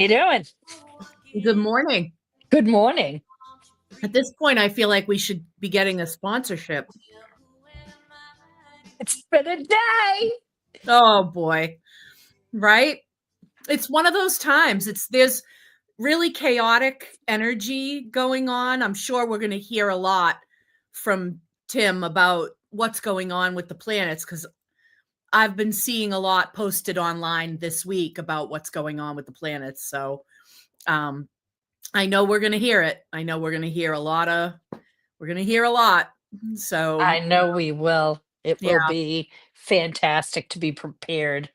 you doing? Good morning. Good morning. At this point, I feel like we should be getting a sponsorship. It's been a day. Oh boy. Right? It's one of those times. There's really chaotic energy going on. I'm sure we're going to hear a lot from Tim about what's going on with the planets, because I've been seeing a lot posted online this week about what's going on with the planets. So I know we're going to hear it. I know we're going to hear a lot. So I know we will. It will yeah. be fantastic to be prepared.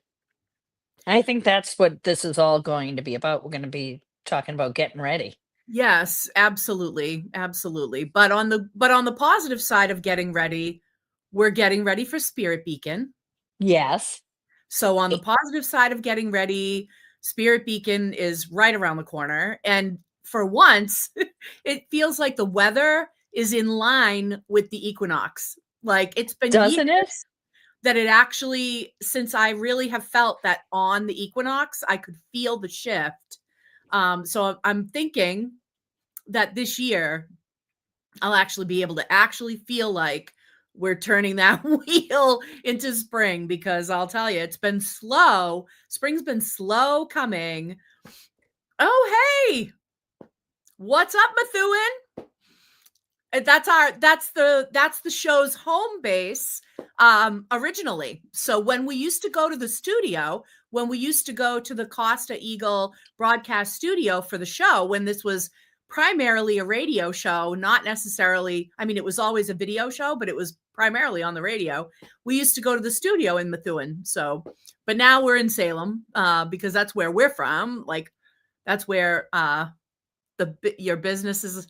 I think that's what this is all going to be about. We're going to be talking about getting ready. Yes, absolutely. Absolutely. But on the positive side of getting ready, we're getting ready for Spirit Beacon. Yes. So on the positive side of getting ready, Spirit Beacon is right around the corner. And for once, it feels like the weather is in line with the equinox. Like it's been Doesn't it? years that it actually, since I really have felt that on the equinox, I could feel the shift. So I'm thinking that this year I'll actually be able to actually feel like we're turning that wheel into spring, because I'll tell you, it's been slow. Spring's been slow coming. Oh, hey, what's up, Methuen? That's the show's home base originally. So when we used to go to the studio, when we used to go to the Costa Eagle broadcast studio for the show, when this was primarily a radio show, not necessarily, I mean, it was always a video show, but it was primarily on the radio. We used to go to the studio in Methuen. So, but now we're in Salem because that's where we're from. Like that's where your business is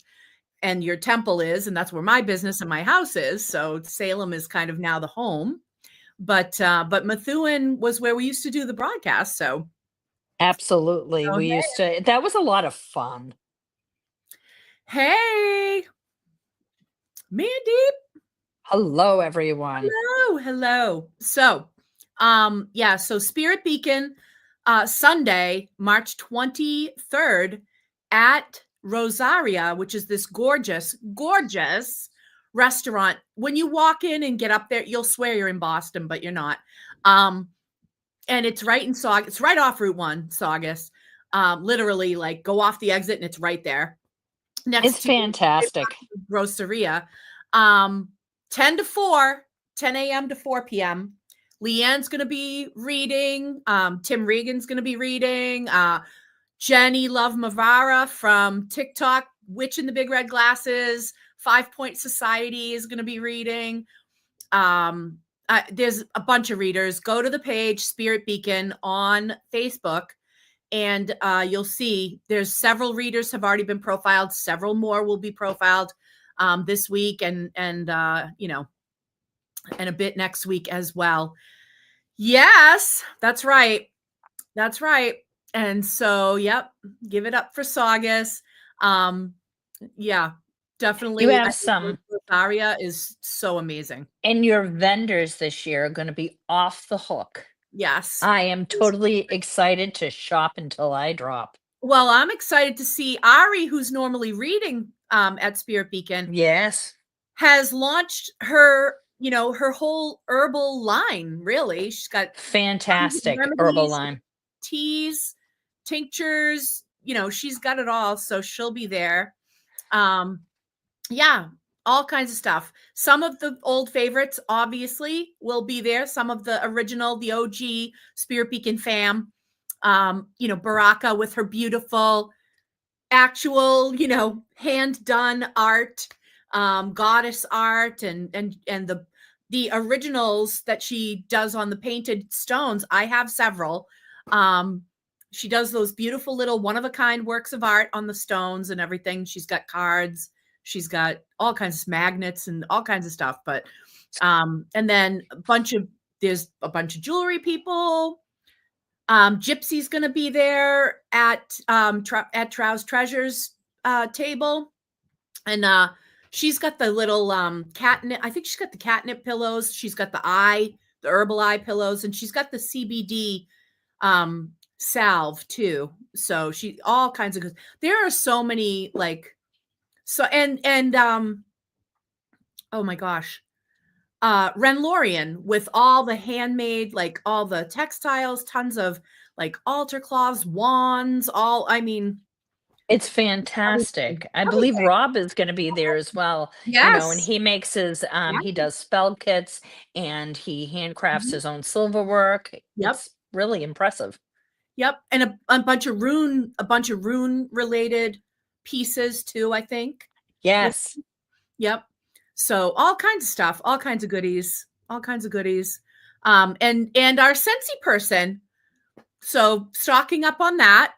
and your temple is, and that's where my business and my house is. So Salem is kind of now the home, but Methuen was where we used to do the broadcast. So Absolutely. oh, We used to, that was a lot of fun. hey, Mandy. Hello, everyone. Hello. So, so Spirit Beacon, Sunday, March 23rd at Rosaria, which is this gorgeous restaurant. When you walk in and get up there, you'll swear you're in Boston, but you're not. And it's right in Saugus. It's right off Route 1, Saugus. Literally, like go off the exit and it's right there. It's fantastic. Rosaria. 10 a.m. to 4 p.m. Leanne's going to be reading. Tim Regan's going to be reading. Jenny Love Mavara from TikTok, Witch in the Big Red Glasses, 5 Point Society is going to be reading. There's a bunch of readers. Go to the page Spirit Beacon on Facebook, and you'll see there's several readers have already been profiled. Several more will be profiled this week, and a bit next week as well. Yes, that's right. That's right. And so, yep, give it up for Saugus. Yeah, definitely. You have some. Rosaria is so amazing. And your vendors this year are going to be off the hook. Yes. I am totally excited to shop until I drop. Well, I'm excited to see Ari, who's normally reading at Spirit Beacon. Yes. Has launched her whole herbal line. Really, she's got fantastic herbal line, teas, tinctures. She's got it all. So she'll be there. Yeah, all kinds of stuff. Some of the old favorites obviously will be there. Some of the original, the OG Spirit Beacon fam. Baraka with her beautiful, actual, hand done art. Goddess art and the originals that she does on the painted stones. I have several. She does those beautiful little one-of-a-kind works of art on the stones and everything. She's got cards. She's got all kinds of magnets and all kinds of stuff. But and then there's a bunch of jewelry people. Gypsy's going to be there at Trow's Treasures table, and she's got the little catnip. I think she's got the catnip pillows. She's got the herbal eye pillows, and she's got the CBD salve too. So she all kinds of good. There are so many like so and oh my gosh. Renlorian with all the handmade, like all the textiles, tons of like altar cloths, wands, all I mean It's everything. fantastic. I believe Everything. Rob is gonna be there as well, and Yes. he makes his, Yeah. he does spell kits, and he handcrafts Mhm. his own silverwork. Yep. It's really impressive. Yep. And a bunch of rune related pieces too, I think. With Yes. yep. So all kinds of stuff, all kinds of goodies, all kinds of goodies. And our Scentsy person, so stocking up on that.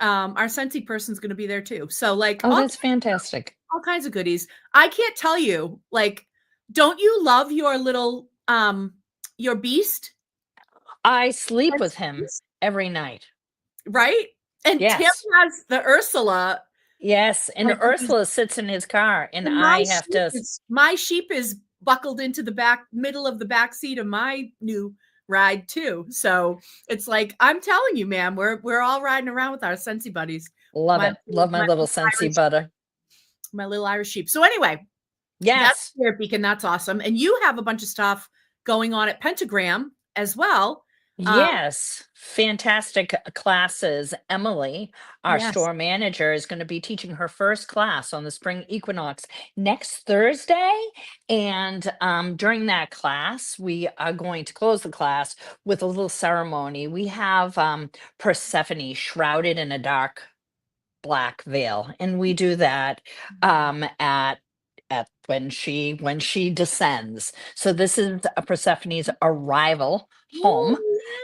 Our Scentsy person's gonna be there too. So like Oh, that's fantastic. all kinds of goodies. I can't tell you, like, don't you love your beast? I sleep with Scentsy him beast? every night. Right? And Tim Yes. has the Ursula, Yes, and like with his Ursula sits in his car, and and I have to my sheep is buckled into the back middle of the back seat of my new ride too. So it's like I'm telling you, man, we're all riding around with our Scentsy buddies. love My it. Love my my little little Scentsy Irish butter. my little Irish sheep. So anyway, that's Yes. Spirit Beacon. That's awesome. And you have a bunch of stuff going on at Pentagram as well. Um, Yes, fantastic classes. Emily, our yes. store manager, is going to be teaching her first class on the spring equinox next Thursday. And during that class, we are going to close the class with a little ceremony. We have Persephone shrouded in a dark black veil, and we do that at when she descends. So this is Persephone's arrival home,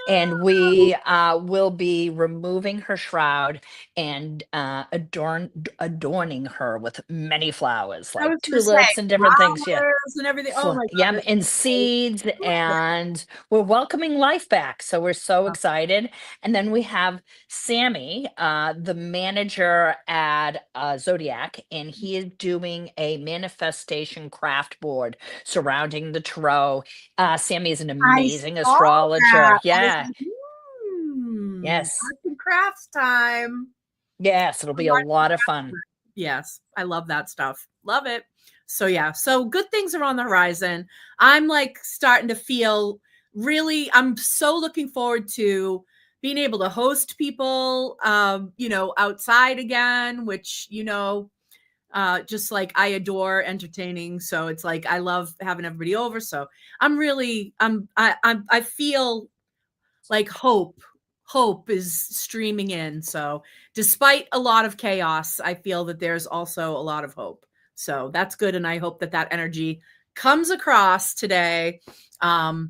and we will be removing her shroud and adorning her with many flowers I like was gonna say tulips and different things. Yeah. flowers and everything. Oh my Yeah, goodness. and seeds, and we're welcoming life back. So we're so Oh, excited. And then we have Sammy, the manager at Zodiac, and he is doing a manifestation craft board surrounding the tarot. Sammy is an I amazing saw that. astrologer. I was Yeah. like, Yes. arts and crafts time. Yes. It'll be a lot of fun. Yes, I love that stuff. Love it. So yeah, so good things are on the horizon. I'm like starting to feel really I'm so looking forward to being able to host people outside again, which just like I adore entertaining. So it's like I love having everybody over. So I'm really I feel like hope is streaming in. So despite a lot of chaos, I feel that there's also a lot of hope. So that's good, and I hope that that energy comes across today. That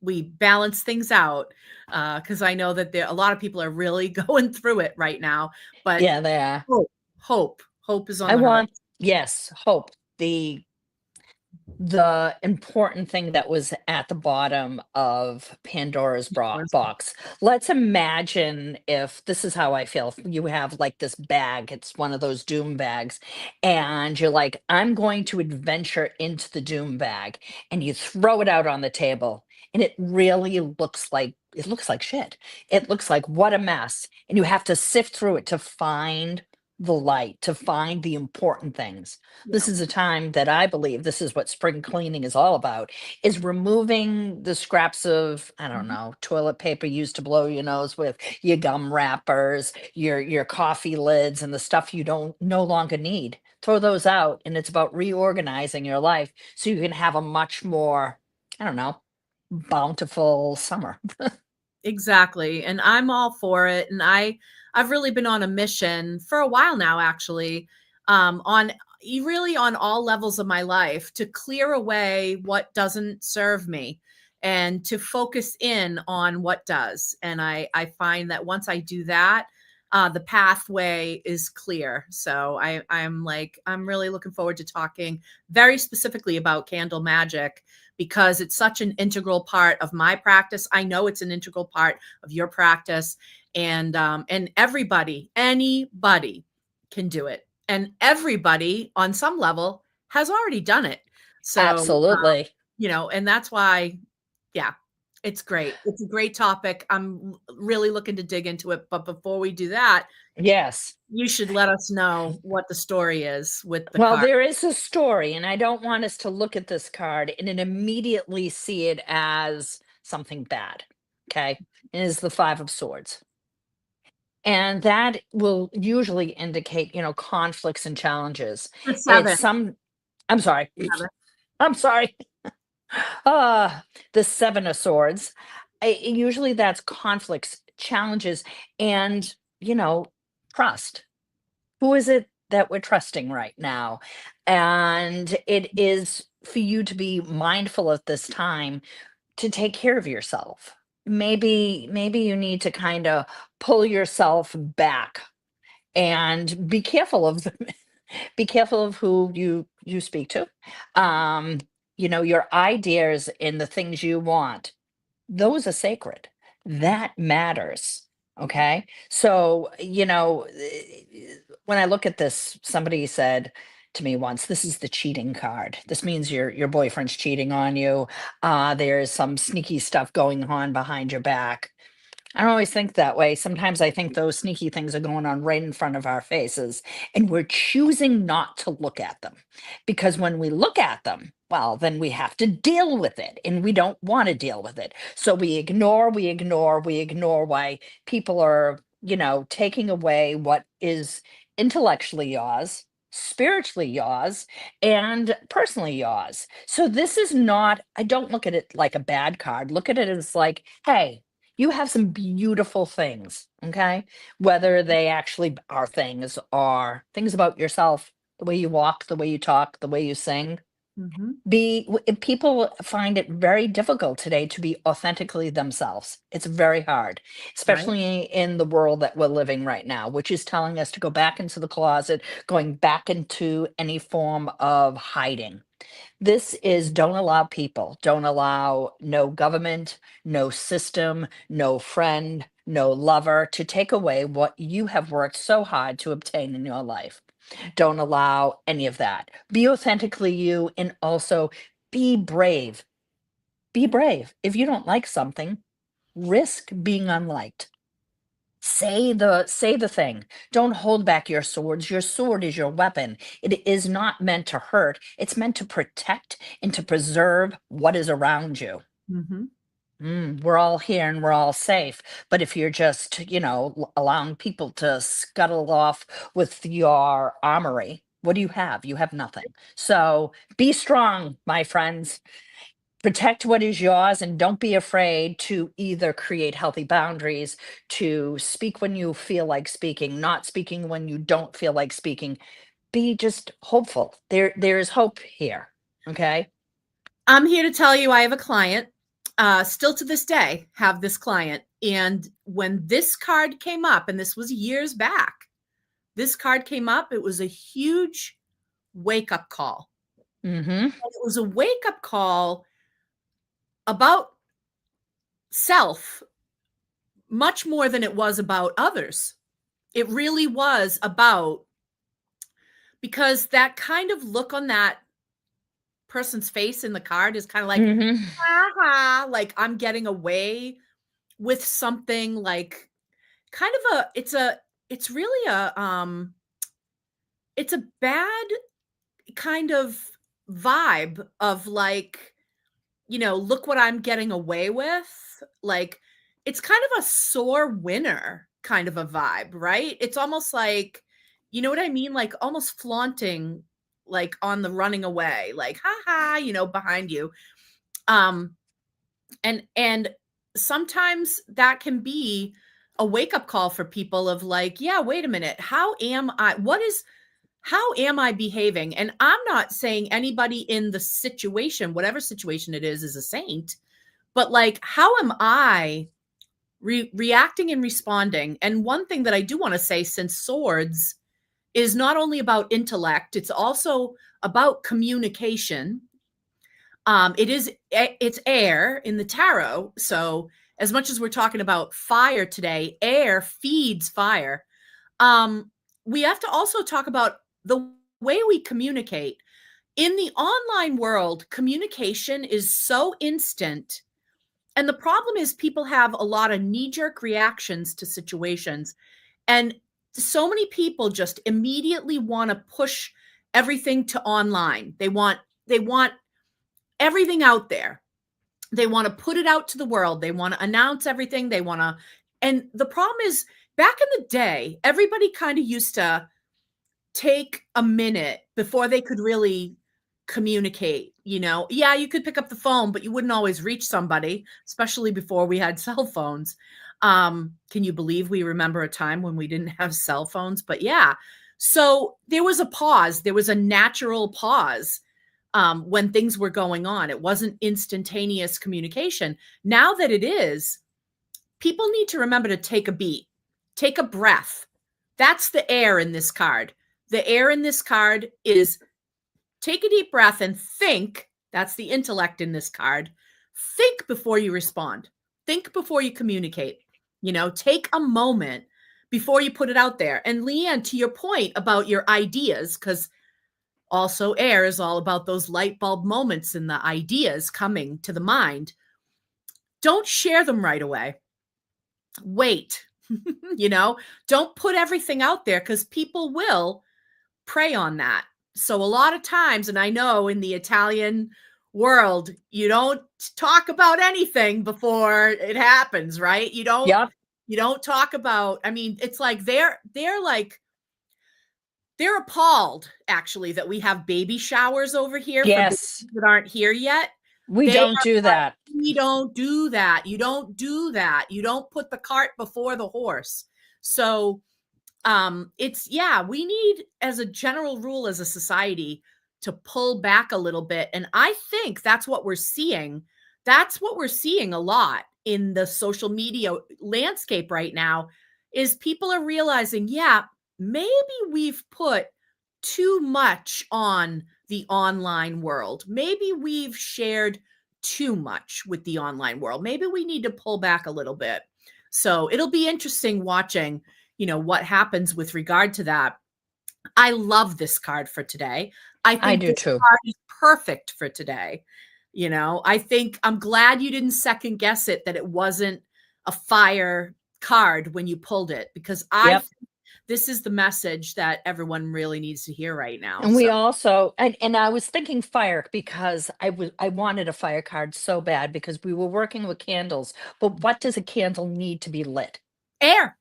we balance things out, because I know that a lot of people are really going through it right now. But Yeah, they are. hope is on I the horizon. want, yes, hope. The important thing that was at the bottom of Pandora's box. Let's imagine if this is how I feel. If you have like this bag, it's one of those doom bags, and you're like, I'm going to adventure into the doom bag, and you throw it out on the table, and it really looks like shit. It looks like what a mess. And you have to sift through it to find the light, to find the important things. This Yeah. is a time that I believe this is what spring cleaning is all about, is removing the scraps of, I don't Mhm. know, toilet paper used to blow your nose with, your gum wrappers, your coffee lids, and the stuff you don't no longer need. Throw those out, and it's about reorganizing your life so you can have a much more, I don't know, bountiful summer. Exactly, and I'm all for it, and I've really been on a mission for a while now, actually, on really on all levels of my life to clear away what doesn't serve me and to focus in on what does. And I find that once I do that, the pathway is clear. So I'm really looking forward to talking very specifically about candle magic because it's such an integral part of my practice. I know it's an integral part of your practice, and anybody can do it, and everybody on some level has already done it. So Absolutely. and that's why, yeah. It's great. It's a great topic. I'm really looking to dig into it. But before we do that, Yes. you should let us know what the story is with the Well, card. there is a story, and I don't want us to look at this card and then immediately see it as something bad. Okay. It is the Five of Swords. And that will usually indicate, conflicts and challenges. The It's 7. some, I'm sorry. 7. I'm sorry. The Seven of Swords. Usually that's conflicts, challenges, and, trust. Who is it that we're trusting right now? And it is for you to be mindful at this time to take care of yourself. Maybe you need to kind of pull yourself back and be careful of be careful of who you speak to. Um, your ideas and the things you want, those are sacred. That matters. Okay. So, when I look at this, somebody said to me once, this is the cheating card. This means your boyfriend's cheating on you. There's some sneaky stuff going on behind your back. I don't always think that way. Sometimes I think those sneaky things are going on right in front of our faces, and we're choosing not to look at them. Because when we look at them, well, then we have to deal with it, and we don't want to deal with it. So we ignore, we ignore why people are, taking away what is intellectually yours, spiritually yours, and personally yours. So this is not, I don't look at it like a bad card. Look at it as like, hey, you have some beautiful things, okay? Whether they actually are things or things about yourself, the way you walk, the way you talk, the way you sing. Mhm. People find it very difficult today to be authentically themselves. It's very hard, Right? especially in the world that we're living right now, which is telling us to go back into the closet, going back into any form of hiding. This is don't allow people, don't allow no government, no system, no friend, no lover to take away what you have worked so hard to obtain in your life. Don't allow any of that. Be authentically you and also be brave. Be brave. If you don't like something, risk being unliked. Say the thing. Don't hold back your swords. Your sword is your weapon. It is not meant to hurt. It's meant to protect and to preserve what is around you. Mhm. We're all here and we're all safe. But if you're just, allowing people to scuttle off with your armory, what do you have? You have nothing. So be strong, my friends. Protect what is yours and don't be afraid to either create healthy boundaries, to speak when you feel like speaking, not speaking when you don't feel like speaking. Be just hopeful. There is hope here. Okay. I'm here to tell you I have a client, still to this day have this client, and when this card came up, and this was years back, this card came up, it was a huge wake-up call. Mm-hmm. And it was a wake-up call about self much more than it was about others. It really was about, because that kind of look on that person's face in the card is kind of like, Mm-hmm. "Ha like I'm getting away with something," like kind of it's really it's a bad kind of vibe of like, look what I'm getting away with. Like, it's kind of a sore winner kind of a vibe, right? It's almost like, you know what I mean? Like almost flaunting, like on the running away, like, ha, behind you. Um, and sometimes that can be a wake-up call for people of like, yeah, wait a minute, how am I behaving? And I'm not saying anybody in the situation, whatever situation it is a saint, but like, how am I reacting and responding? And one thing that I do want to say, since swords is not only about intellect, it's also about communication. It's air in the tarot. So as much as we're talking about fire today, air feeds fire. Um, we have to also talk about the way we communicate. In the online world, communication is so instant And the problem is people have a lot of knee-jerk reactions to situations. And so many people just immediately want to push everything to online. They want everything out there. They want to put it out to the world. They want to announce everything. And the problem is, back in the day, everybody kind of used to take a minute before they could really communicate. Yeah, you could pick up the phone, but you wouldn't always reach somebody, especially before we had cell phones. Can you believe we remember a time when we didn't have cell phones? But yeah, so there was a pause. There was a natural pause when things were going on. It wasn't instantaneous communication. Now that it is, people need to remember to take a beat, take a breath. That's the air in this card. The air in this card is take a deep breath and think. That's the intellect in this card. Think before you respond. Think before you communicate. Take a moment before you put it out there. And Leanne, to your point about your ideas, because also air is all about those light bulb moments and the ideas coming to the mind. Don't share them right away. Wait, don't put everything out there, because people will prey on that. So a lot of times, and I know in the Italian world, you don't talk about anything before it happens, right? You don't talk about, it's like they're appalled, actually, that we have baby showers over here for babies that aren't here yet. We don't do that. We don't do that. You don't do that. You don't put the cart before the horse. So we need, as a general rule, as a society, to pull back a little bit. And I think that's what we're seeing. That's what we're seeing a lot in the social media landscape right now, is people are realizing, maybe we've put too much on the online world. Maybe we've shared too much with the online world. Maybe we need to pull back a little bit. So it'll be interesting watching, what happens with regard to that. I love this card for today. I do too. This card is perfect for today. I think I'm glad you didn't second guess it, that it wasn't a fire card when you pulled it, because this is the message that everyone really needs to hear right now. And we also, and I was thinking fire, because I wanted a fire card so bad, because we were working with candles. But what does a candle need to be lit? Air.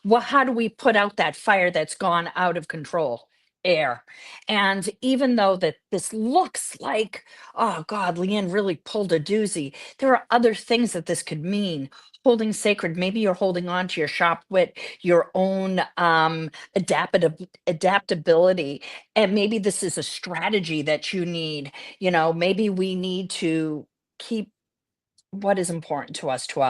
Well, how do we put out that fire that's gone out of control? Air. And even though that this looks like, oh God, Leanne really pulled a doozy, there are other things that this could mean. Holding sacred, maybe you're holding on to your sharp wit, your own adaptability, and maybe this is a strategy that you need. Maybe we need to keep what is important to us, to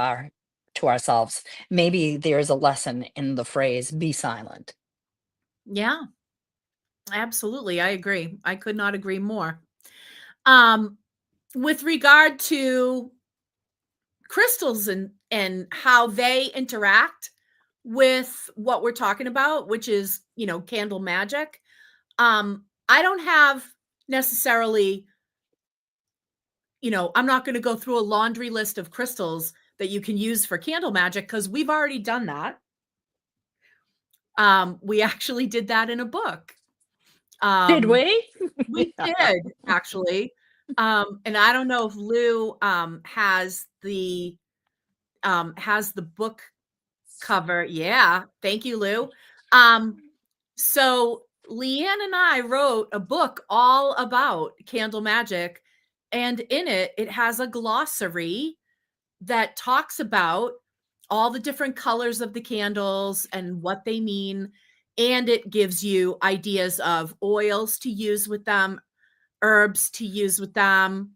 ourselves. Maybe there's a lesson in the phrase, be silent. Yeah, absolutely. I agree. I could not agree more. With regard to crystals and how they interact with what we're talking about, which is, candle magic. I don't have necessarily, I'm not going to go through a laundry list of crystals that you can use for candle magic, because we've already done that. We actually did that in a book. Did we? We did, actually. And I don't know if Lou has the book cover. Yeah, thank you, Lou. So Leanne and I wrote a book all about candle magic, and in it has a glossary that talks about all the different colors of the candles and what they mean. And it gives you ideas of oils to use with them, herbs to use with them,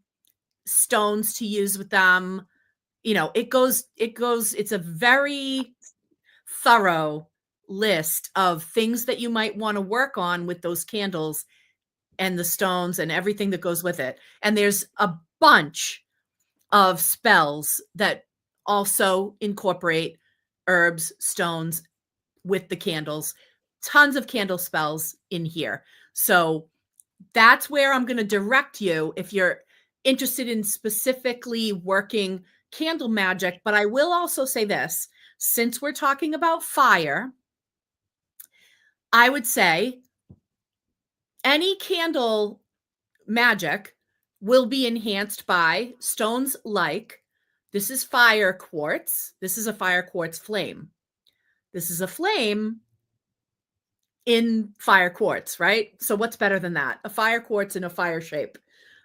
stones to use with them. It's a very thorough list of things that you might want to work on with those candles and the stones and everything that goes with it. And there's a bunch of spells that also incorporate herbs, stones with the candles. Tons of candle spells in here. So that's where I'm going to direct you if you're interested in specifically working candle magic, but I will also say this, since we're talking about fire, I would say any candle magic will be enhanced by stones like, this is fire quartz. This is a fire quartz flame. This is a flame in fire quartz, right? So what's better than that? A fire quartz in a fire shape.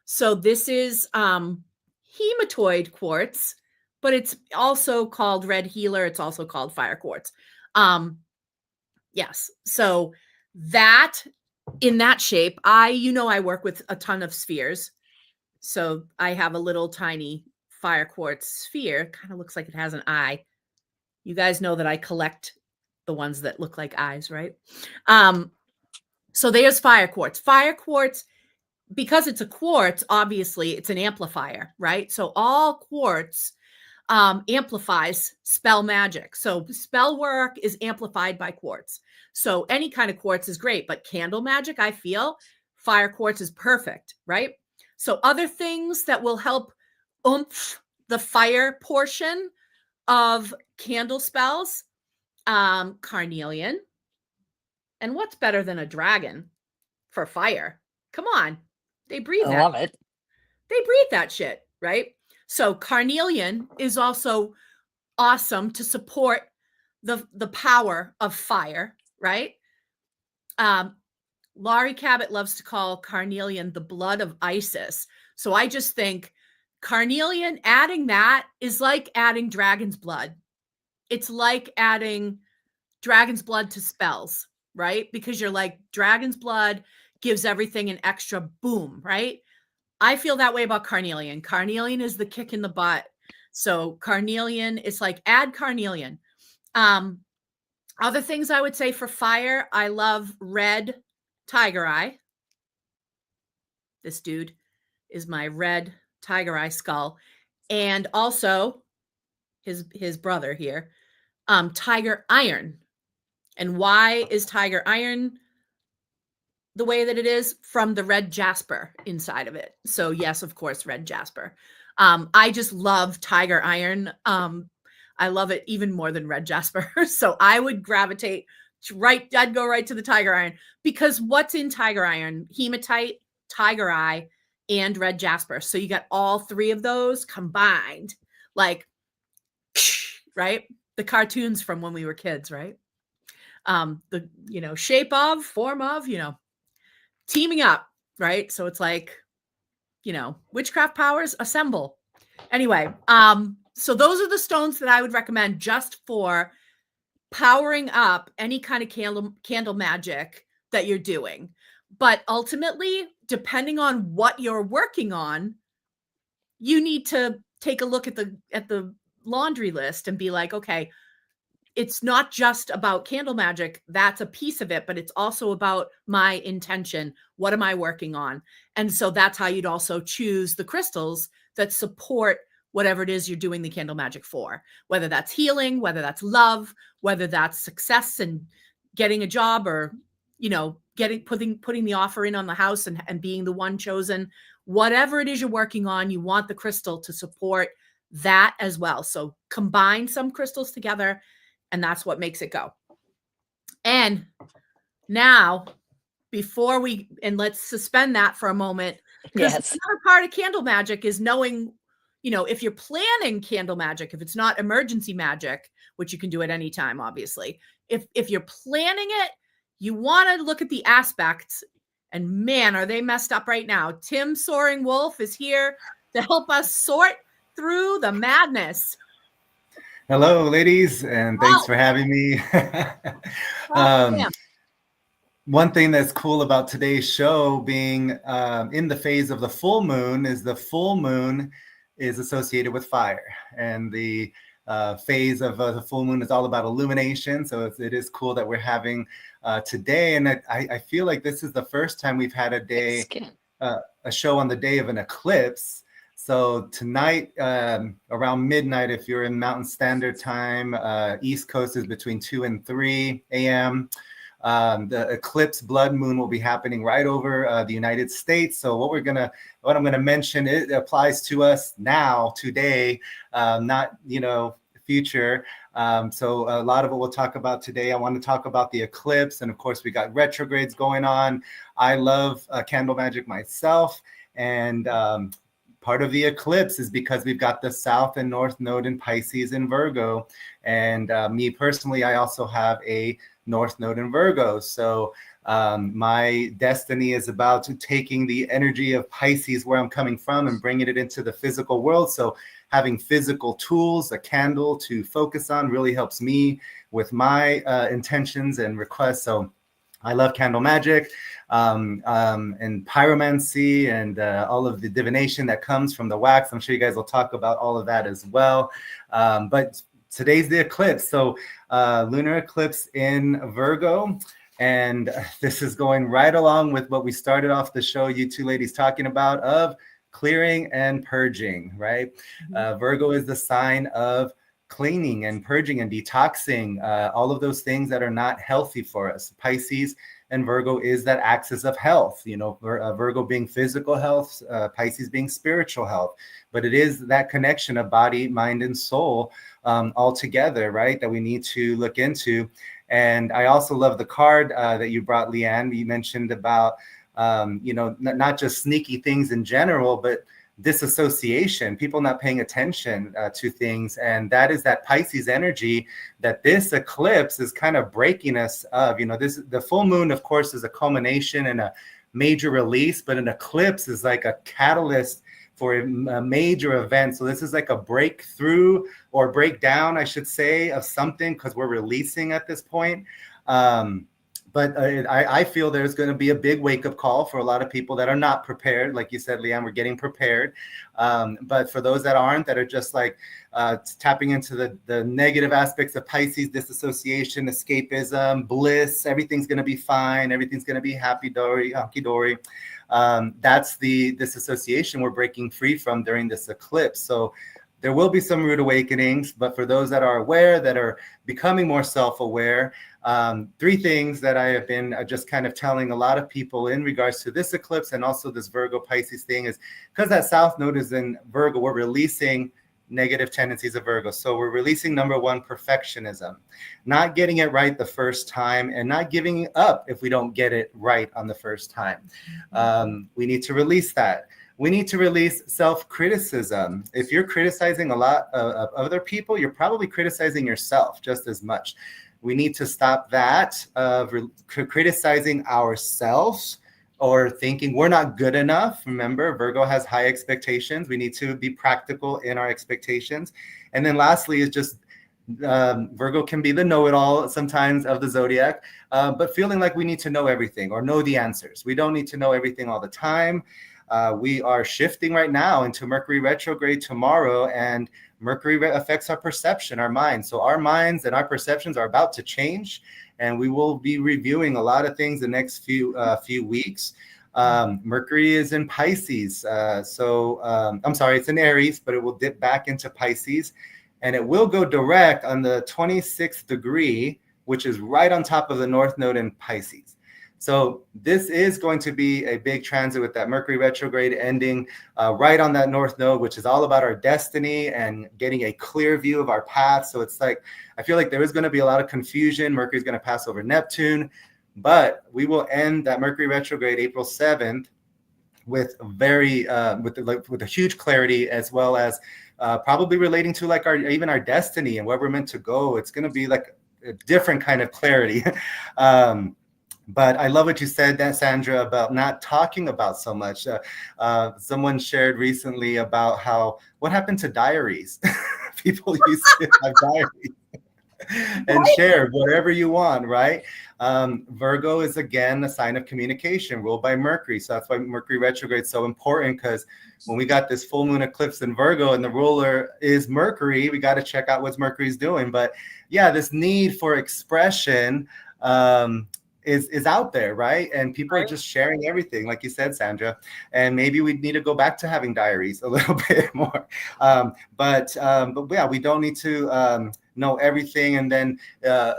So this is hematoid quartz, but it's also called red healer. It's also called fire quartz. Yes. So that in that shape, I work with a ton of spheres. So I have a little tiny fire quartz sphere. Kind of looks like it has an eye. You guys know that I collect the ones that look like eyes, right? So there's fire quartz. Fire quartz, because it's a quartz, obviously it's an amplifier, right? So all quartz amplifies spell magic. So spell work is amplified by quartz. So any kind of quartz is great, but candle magic, I feel fire quartz is perfect, right? So other things that will help oomph the fire portion of candle spells, carnelian. And what's better than a dragon for fire? Come on. They breathe I that. love it. They breathe that shit, right? So carnelian is also awesome to support the power of fire, right? Laurie Cabot loves to call carnelian the blood of Isis. So I just think carnelian, adding that is like adding dragon's blood. It's like adding dragon's blood to spells, right? Because you're like, dragon's blood gives everything an extra boom, right? I feel that way about carnelian. Carnelian is the kick in the butt. So carnelian, it's like add carnelian. Other things I would say for fire, I love red tiger eye. This dude is my red tiger eye skull. And also his brother here, tiger iron. And why is tiger iron the way that it is? From the red jasper inside of it. So yes, of course, red jasper. I just love tiger iron. I love it even more than red jasper. So I would gravitate I'd go right to the tiger iron, because what's in tiger iron? Hematite, tiger eye, and red jasper. So you got all three of those combined, like, right? The cartoons from when we were kids, right? The, shape of, form of, teaming up, right? So it's like, witchcraft powers assemble. Anyway, so those are the stones that I would recommend just for powering up any kind of candle magic that you're doing. But ultimately, depending on what you're working on, you need to take a look at the laundry list and be like, okay, it's not just about candle magic. That's a piece of it, but it's also about my intention. What am I working on? And so that's how you'd also choose the crystals that support whatever it is you're doing the candle magic for, whether that's healing, whether that's love, whether that's success and getting a job, or, putting the offer in on the house and being the one chosen. Whatever it is you're working on, you want the crystal to support that as well. So combine some crystals together, and that's what makes it go. And now, let's suspend that for a moment, because Yes. another part of candle magic is knowing, if you're planning candle magic, if it's not emergency magic, which you can do at any time, obviously, if you're planning it, you want to look at the aspects, and man, are they messed up right now. Tim SoaringWolf is here to help us sort through the madness. Hello, ladies, and thanks for having me. One thing that's cool about today's show being in the phase of the full moon is the full moon is associated with fire, and the phase of the full moon is all about illumination. So it is cool that we're having today, and I feel like this is the first time we've had a show on the day of an eclipse. So tonight, around midnight, if you're in Mountain Standard Time, East Coast is between 2 and 3 a.m. The eclipse blood moon will be happening right over the United States. So what I'm gonna mention, it applies to us now, today, not future. So a lot of what we'll talk about today, I want to talk about the eclipse, and of course we got retrogrades going on. I love Candle Magic myself, and part of the eclipse is because we've got the South and North Node in Pisces and Virgo, and me personally, I also have a North Node in Virgo. So my destiny is about taking the energy of Pisces, where I'm coming from, and bringing it into the physical world. So having physical tools, a candle to focus on, really helps me with my intentions and requests. So I love candle magic and pyromancy and all of the divination that comes from the wax. I'm sure you guys will talk about all of that as well. But today's the eclipse. So lunar eclipse in Virgo. And this is going right along with what we started off the show, you two ladies talking about, of clearing and purging, right? Virgo is the sign of cleaning and purging and detoxing, all of those things that are not healthy for us. Pisces and Virgo is that axis of health, Virgo being physical health, Pisces being spiritual health. But it is that connection of body, mind, and soul all together, right, that we need to look into. And I also love the card that you brought, Leanne. You mentioned about not just sneaky things in general, but disassociation, people not paying attention to things. And that is that Pisces energy that this eclipse is kind of breaking us of. The full moon, of course, is a culmination and a major release, but an eclipse is like a catalyst for a major event. So this is like a breakthrough or breakdown, I should say, of something, because we're releasing at this point. But I feel there's going to be a big wake-up call for a lot of people that are not prepared. Like you said, Leanne, we're getting prepared. But for those that aren't, that are just like tapping into the negative aspects of Pisces, disassociation, escapism, bliss, everything's going to be fine, everything's going to be hunky-dory. That's the disassociation we're breaking free from during this eclipse. So there will be some rude awakenings, but for those that are aware, that are becoming more self-aware, 3 things that I have been just kind of telling a lot of people in regards to this eclipse and also this Virgo Pisces thing is, because that South Node is in Virgo, we're releasing negative tendencies of Virgo. So we're releasing, number 1, perfectionism, not getting it right the first time, and not giving up if we don't get it right on the first time. We need to release that. We need to release self-criticism. If you're criticizing a lot of other people, you're probably criticizing yourself just as much. We need to stop that of criticizing ourselves or thinking we're not good enough. Remember, Virgo has high expectations. We need to be practical in our expectations. And then lastly is just Virgo can be the know-it-all sometimes of the zodiac, but feeling like we need to know everything or know the answers. We don't need to know everything all the time. We are shifting right now into Mercury retrograde tomorrow, and Mercury affects our perception, our minds. So our minds and our perceptions are about to change, and we will be reviewing a lot of things the next few weeks. Mercury is in Pisces. I'm sorry, it's in Aries, but it will dip back into Pisces, and it will go direct on the 26th degree, which is right on top of the North Node in Pisces. So this is going to be a big transit with that Mercury retrograde ending right on that North Node, which is all about our destiny and getting a clear view of our path. So it's like, I feel like there is going to be a lot of confusion. Mercury is going to pass over Neptune, but we will end that Mercury retrograde April 7th with with a huge clarity, as well as probably relating to like even our destiny and where we're meant to go. It's going to be like a different kind of clarity. But I love what you said, Sandra, about not talking about so much. Someone shared recently about what happened to diaries. People used to have diaries and share whatever you want, right? Virgo is, again, a sign of communication, ruled by Mercury. So that's why Mercury retrograde is so important, because when we got this full moon eclipse in Virgo and the ruler is Mercury, we got to check out what Mercury's doing. But yeah, this need for expression is out there, right? And people are just sharing everything, like you said, Sandra. And maybe we need to go back to having diaries a little bit more. But yeah, we don't need to know everything. And then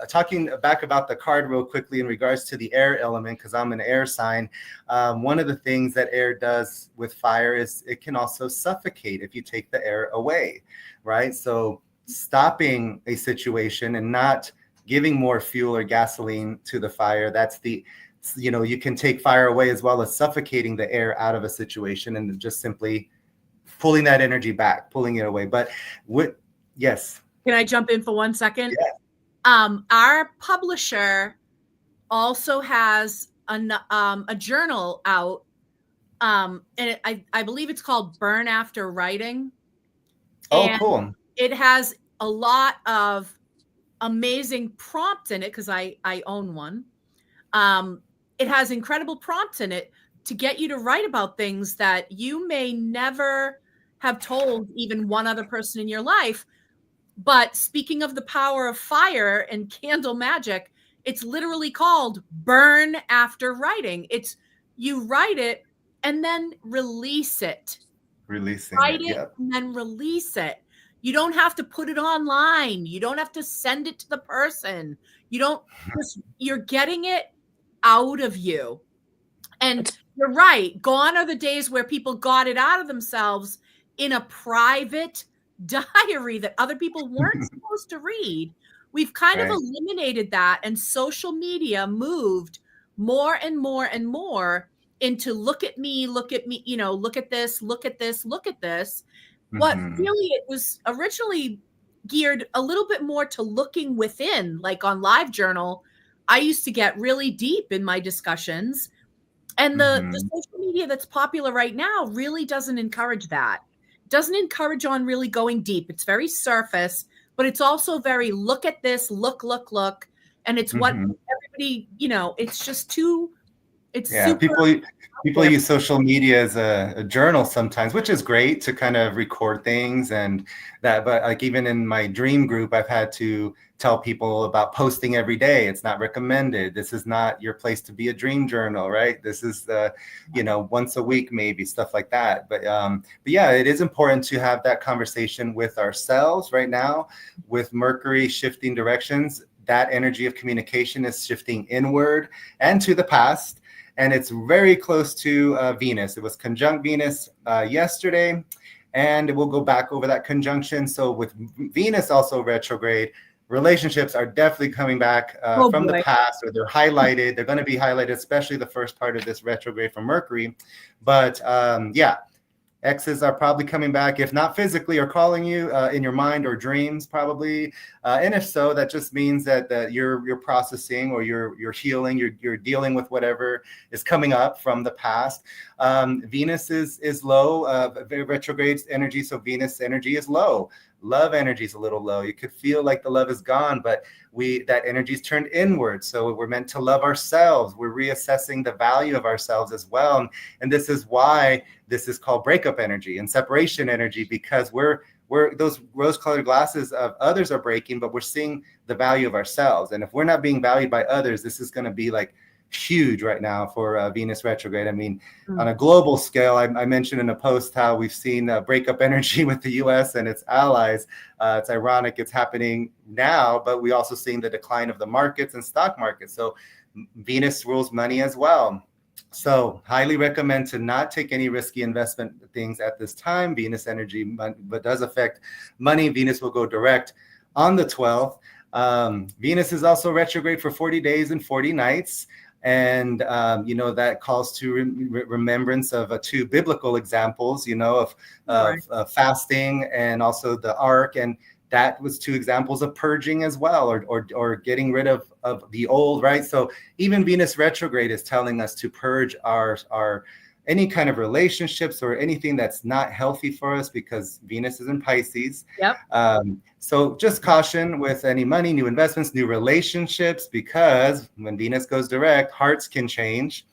talking back about the card real quickly in regards to the air element, because I'm an air sign. One of the things that air does with fire is it can also suffocate if you take the air away, right? So stopping a situation and not giving more fuel or gasoline to the fire, that's you can take fire away as well as suffocating the air out of a situation and just simply pulling that energy back, pulling it away. But yes. Can I jump in for 1 second? Yeah. Our publisher also has a journal out, and I believe it's called Burn After Writing. Oh, and cool. It has a lot of amazing prompts in it because I own one. It has incredible prompts in it to get you to write about things that you may never have told even one other person in your life. But speaking of the power of fire and candle magic, it's literally called Burn After Writing. It's you write it and then release it. Write it Yep. and then release it. You don't have to put it online. You don't have to send it to the person. You're getting it out of you. And you're right. Gone are the days where people got it out of themselves in a private diary that other people weren't supposed to read. We've kind of eliminated that, and social media moved more and more and more into look at me, look at this, look at this, look at this. What really it was originally geared a little bit more to looking within, like on LiveJournal. I used to get really deep in my discussions, and the social media that's popular right now really doesn't encourage that. Doesn't encourage on really going deep. It's very surface, but it's also very look at this, look, and it's what everybody, it's just too. It's super people use social media as a journal sometimes, which is great to kind of record things and that. But like even in my dream group, I've had to tell people about posting every day. It's not recommended. This is not your place to be a dream journal, right? This is once a week, maybe, stuff like that. But yeah, it is important to have that conversation with ourselves right now. With Mercury shifting directions, that energy of communication is shifting inward and to the past. And it's very close to Venus. It was conjunct Venus yesterday, and it will go back over that conjunction. So with Venus also retrograde, relationships are definitely coming back from the past, or they're highlighted. They're going to be highlighted, especially the first part of this retrograde from Mercury. But yeah, exes are probably coming back, if not physically, or calling you in your mind or dreams, probably. And if so, that just means that you're processing, or you're healing, you're dealing with whatever is coming up from the past. Venus is low, retrograde energy, so Venus energy is low. Love energy is a little low. You could feel like the love is gone, but that energy is turned inward. So we're meant to love ourselves. We're reassessing the value of ourselves as well. And this is why this is called breakup energy and separation energy, because we're those rose-colored glasses of others are breaking, but we're seeing the value of ourselves. And if we're not being valued by others, this is going to be like huge right now for Venus retrograde. I mean, on a global scale, I mentioned in a post how we've seen breakup energy with the U.S. and its allies. It's ironic it's happening now, but we also seeing the decline of the markets and stock markets. So Venus rules money as well. So highly recommend to not take any risky investment things at this time. Venus energy, but does affect money. Venus will go direct on the 12th. Venus is also retrograde for 40 days and 40 nights. And, that calls to remembrance of two biblical examples, of fasting and also the ark. And that was two examples of purging as well, or getting rid of the old, right? So even Venus retrograde is telling us to purge our any kind of relationships or anything that's not healthy for us, because Venus is in Pisces. Yep. So just caution with any money, new investments, new relationships, because when Venus goes direct, hearts can change.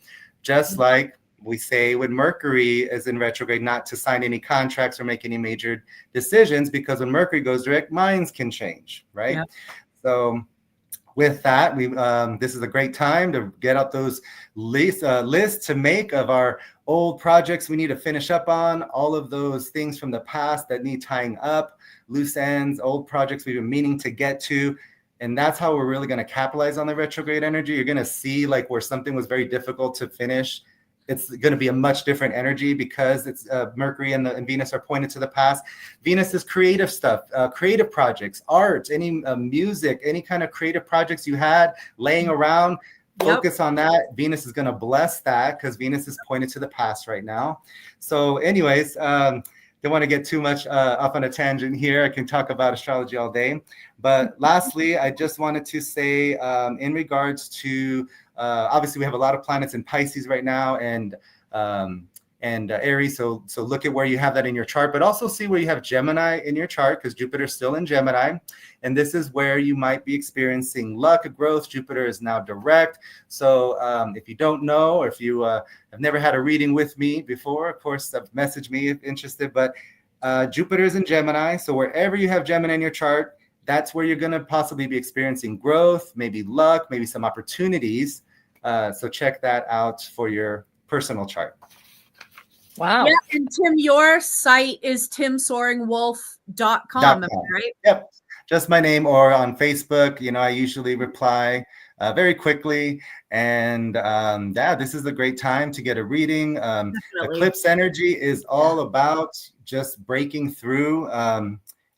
Just like we say when Mercury is in retrograde, not to sign any contracts or make any major decisions, because when Mercury goes direct, minds can change, right? Yep. So with that, this is a great time to get out those lists to make of our old projects we need to finish up on, all of those things from the past that need tying up, loose ends, old projects we've been meaning to get to. And that's how we're really going to capitalize on the retrograde energy. You're going to see like where something was very difficult to finish, it's going to be a much different energy because it's Mercury and Venus are pointed to the past. Venus is creative stuff, creative projects, art, any music, any kind of creative projects you had laying around. Focus on that. Venus is going to bless that because Venus is pointed to the past right now. So anyways, don't want to get too much off on a tangent here. I can talk about astrology all day. But lastly, I just wanted to say in regards to, obviously we have a lot of planets in Pisces right now and Aries. So look at where you have that in your chart, but also see where you have Gemini in your chart because Jupiter's still in Gemini. And this is where you might be experiencing luck, growth. Jupiter is now direct. So if you don't know, or if you have never had a reading with me before, of course, message me if interested. But Jupiter is in Gemini. So wherever you have Gemini in your chart, that's where you're going to possibly be experiencing growth, maybe luck, maybe some opportunities. So check that out for your personal chart. Wow. Yeah, and Tim, your site is timsoaringwolf.com, right? Yep. Just my name, or on Facebook. You know, I usually reply very quickly. And yeah, this is a great time to get a reading. Eclipse energy is all about just breaking through.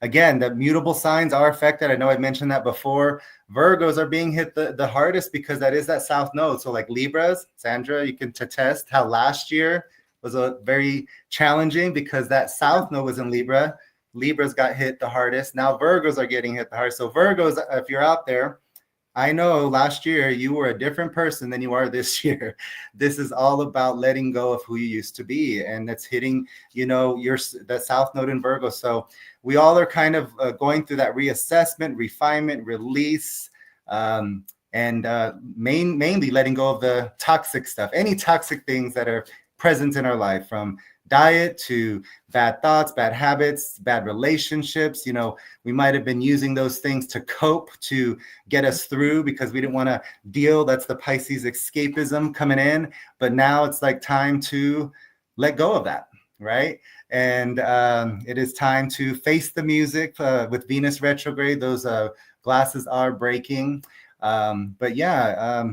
Again, the mutable signs are affected. I know I mentioned that before. Virgos are being hit the hardest because that is that south node. So like Libras, Sandra, you can attest how last year was a very challenging because that south node was in Libra. Libras got hit the hardest. Now Virgos are getting hit the hardest. So Virgos, if you're out there, I know last year you were a different person than you are this year. This is all about letting go of who you used to be. And that's hitting, you know, that south node in Virgo. So we all are kind of going through that reassessment, refinement, release, and mainly letting go of the toxic stuff, any toxic things that are present in our life, from diet to bad thoughts, bad habits, bad relationships. You know, we might have been using those things to cope, to get us through because we didn't want to deal. That's the Pisces escapism coming in. But now it's like time to let go of that, right? And it is time to face the music with Venus retrograde. Those glasses are breaking. But yeah,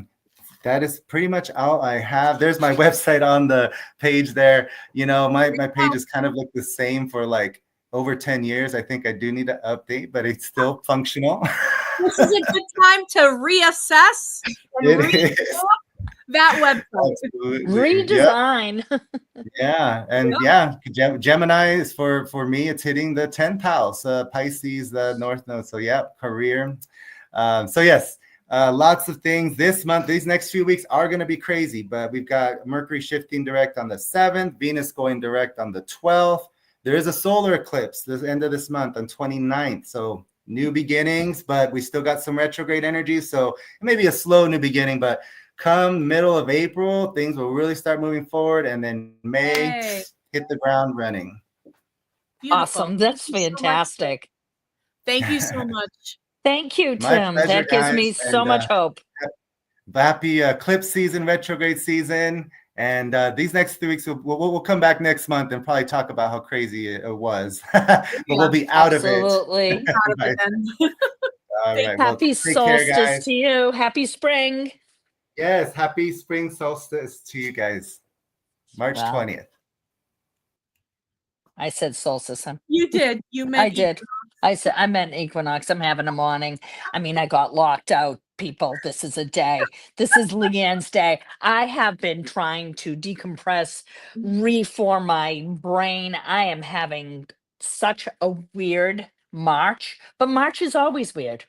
that is pretty much all I have. There's my website on the page there. You know, my page is kind of like the same for like over 10 years. I think I do need to update, but it's still functional. This is a good time to reassess and that website. Absolutely. Redesign. Yeah. And Gemini is for me, it's hitting the 10th house, Pisces, the North Node. So yeah, career. So yes. Lots of things this month. These next few weeks are going to be crazy, but we've got Mercury shifting direct on the 7th, Venus going direct on the 12th. There is a solar eclipse this end of this month on 29th. So new beginnings, but we still got some retrograde energy. So it may be a slow new beginning, but come middle of April, things will really start moving forward. And then May, hit the ground running. Beautiful. Awesome. That's fantastic. Thank you so much. Thank you, My Tim. pleasure, That gives guys. me so much hope. Happy eclipse season, retrograde season. And these next 3 weeks, we'll come back next month and probably talk about how crazy it was. But we'll be out of it. Absolutely. All right. Happy solstice to you. Happy spring. Yes. Happy spring solstice to you guys. March 20th. I said solstice. You did. You meant I did. I meant equinox. I'm having a morning. I mean, I got locked out, people. This is a day. This is Leanne's day. I have been trying to decompress, reform my brain. I am having such a weird March, but March is always weird.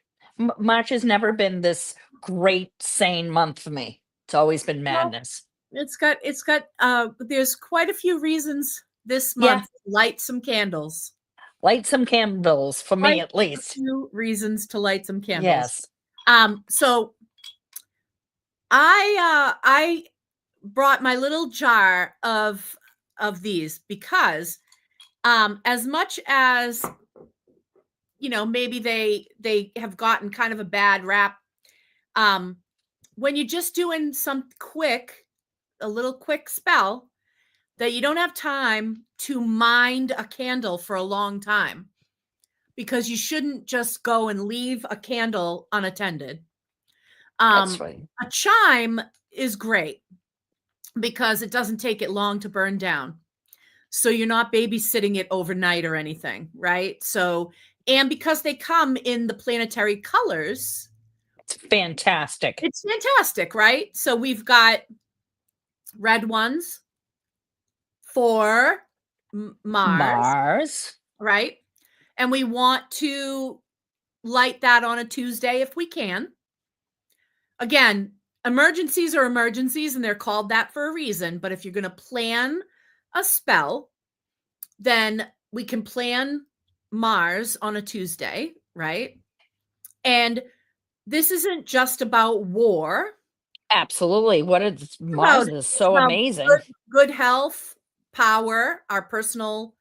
March has never been this great, sane month for me. It's always been madness. Well, it's got there's quite a few reasons this month to light some candles. Light some candles for me, at least. 2 reasons to light some candles. Yes. So I brought my little jar of these because as much as, you know, maybe they have gotten kind of a bad rap, when you're just doing a little quick spell, that you don't have time to mind a candle for a long time. because you shouldn't just go and leave a candle unattended. That's right. A chime is great because it doesn't take it long to burn down. So you're not babysitting it overnight or anything, right? So, and because they come in the planetary colors, It's fantastic. it's fantastic, right? So we've got red ones for Mars, right? And we want to light that on a Tuesday if we can. Again, emergencies are emergencies and they're called that for a reason. But if you're going to plan a spell, then we can plan Mars on a Tuesday, right? And this isn't just about war. Absolutely. Mars is so amazing. Good health, power, our personal,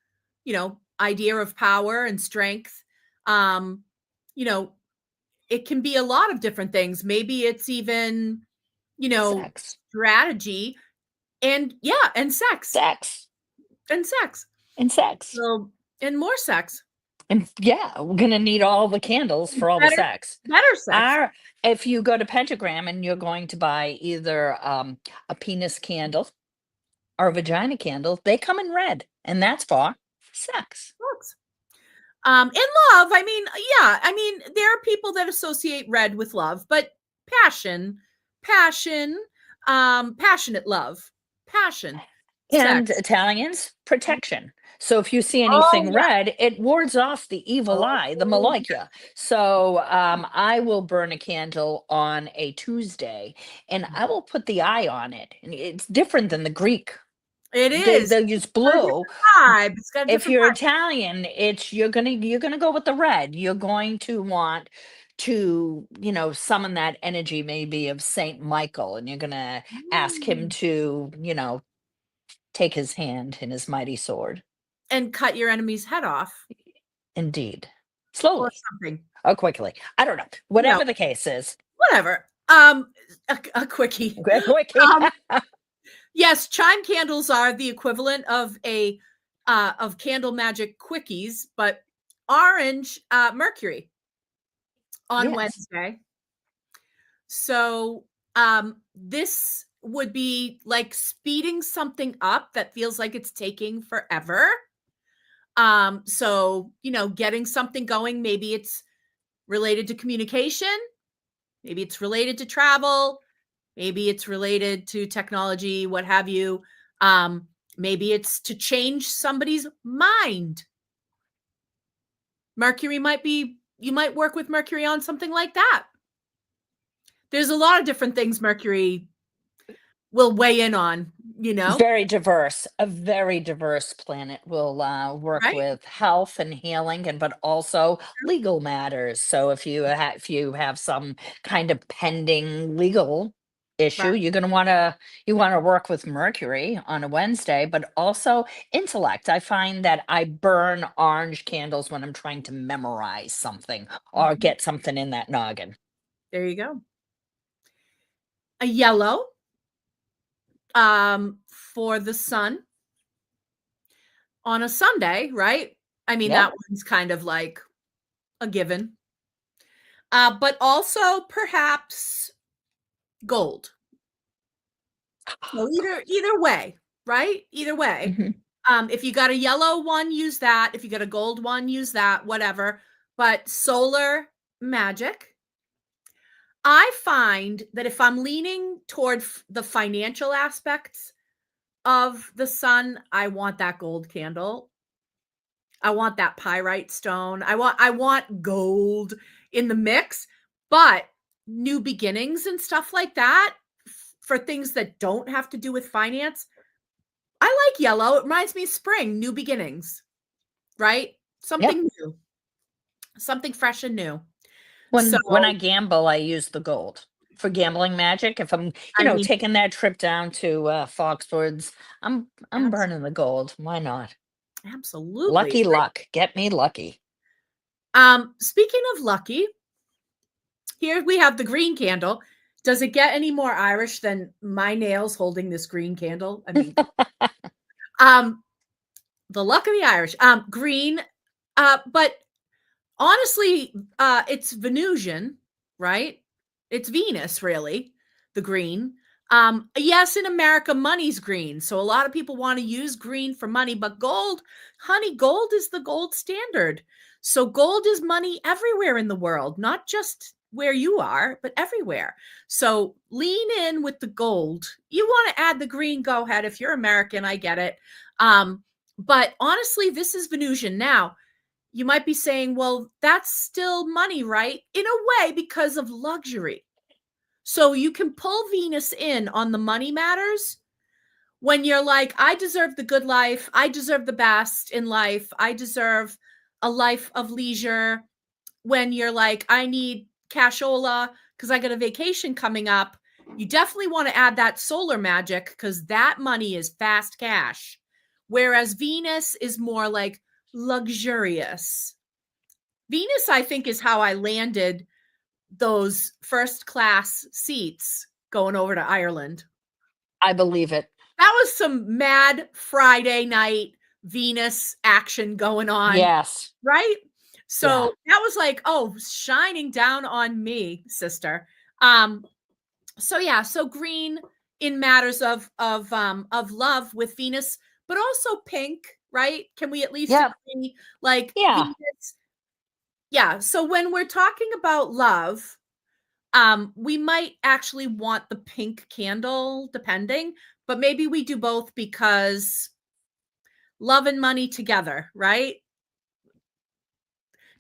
idea of power and strength. It can be a lot of different things. Maybe it's even, Sex. strategy and sex. And sex. So, and more sex. And we're going to need all the candles for all the sex. Better sex. If you go to Pentagram and you're going to buy either a penis candle or a vagina candle, they come in red, and that's for sex. In love, there are people that associate red with love, but passionate love, passion. And sex. Italians, protection. So if you see anything red, it wards off the evil eye, the Maloika. So I will burn a candle on a Tuesday, and I will put the eye on it. And it's different than the Greek. It is. They'll use blue. If you're Italian, you're gonna go with the red. You're going to want to, summon that energy maybe of Saint Michael, and you're gonna ask him to, take his hand in his mighty sword and cut your enemy's head off. Indeed. Slowly. Or something. Or quickly. I don't know. Whatever the case is. Whatever. A quickie. A quickie. Yes, chime candles are the equivalent of of Candle Magic quickies, but orange Mercury on Wednesday. So this would be like speeding something up that feels like it's taking forever. So, getting something going, maybe it's related to communication, maybe it's related to travel, maybe it's related to technology, what have you. Maybe it's to change somebody's mind. Mercury you might work with Mercury on something like that. There's a lot of different things Mercury will weigh in on, Very diverse. A very diverse planet will work with health and healing, but also legal matters. So if you have some kind of pending legal issue, you're going to want to work with Mercury on a Wednesday, but also intellect. I find that I burn orange candles when I'm trying to memorize something or get something in that noggin. There you go. A yellow for the sun on a Sunday, right? That one's kind of like a given. But also perhaps gold. So either way, right? Either way. If you got a yellow one, use that. If you got a gold one, use that, whatever. But solar magic. I find that if I'm leaning toward the financial aspects of the sun, I want that gold candle. I want that pyrite stone. I want gold in the mix, but new beginnings and stuff like that for things that don't have to do with finance. I like yellow. It reminds me of spring, new beginnings, right? Something new, something fresh and new. When I gamble, I use the gold for gambling magic. If I'm, taking that trip down to Foxwoods, I'm burning the gold. Why not? Absolutely. Lucky luck. Get me lucky. Speaking of lucky, here we have the green candle. Does it get any more Irish than my nails holding this green candle? The luck of the Irish. Green, but Honestly, it's Venusian, right? It's Venus, really, the green. Yes, in America, money's green. So a lot of people want to use green for money, but gold, honey, gold is the gold standard. So gold is money everywhere in the world, not just where you are, but everywhere. So lean in with the gold. You want to add the green, go ahead. If you're American, I get it. But honestly, this is Venusian. Now, you might be saying, well, that's still money, right? In a way, because of luxury. So you can pull Venus in on the money matters when you're like, I deserve the good life. I deserve the best in life. I deserve a life of leisure. When you're like, I need cashola because I got a vacation coming up. You definitely want to add that solar magic because that money is fast cash. Whereas Venus is more like luxurious. Venus, I think, is how I landed those first class seats going over to Ireland. I believe it. That was some mad Friday night Venus action going on. Yes. Right? So that was like, oh, shining down on me, sister. So green in matters of love with Venus, but also pink, right? Can we at least agree? Like Venus. Yeah. So when we're talking about love, we might actually want the pink candle, depending, but maybe we do both because love and money together, right?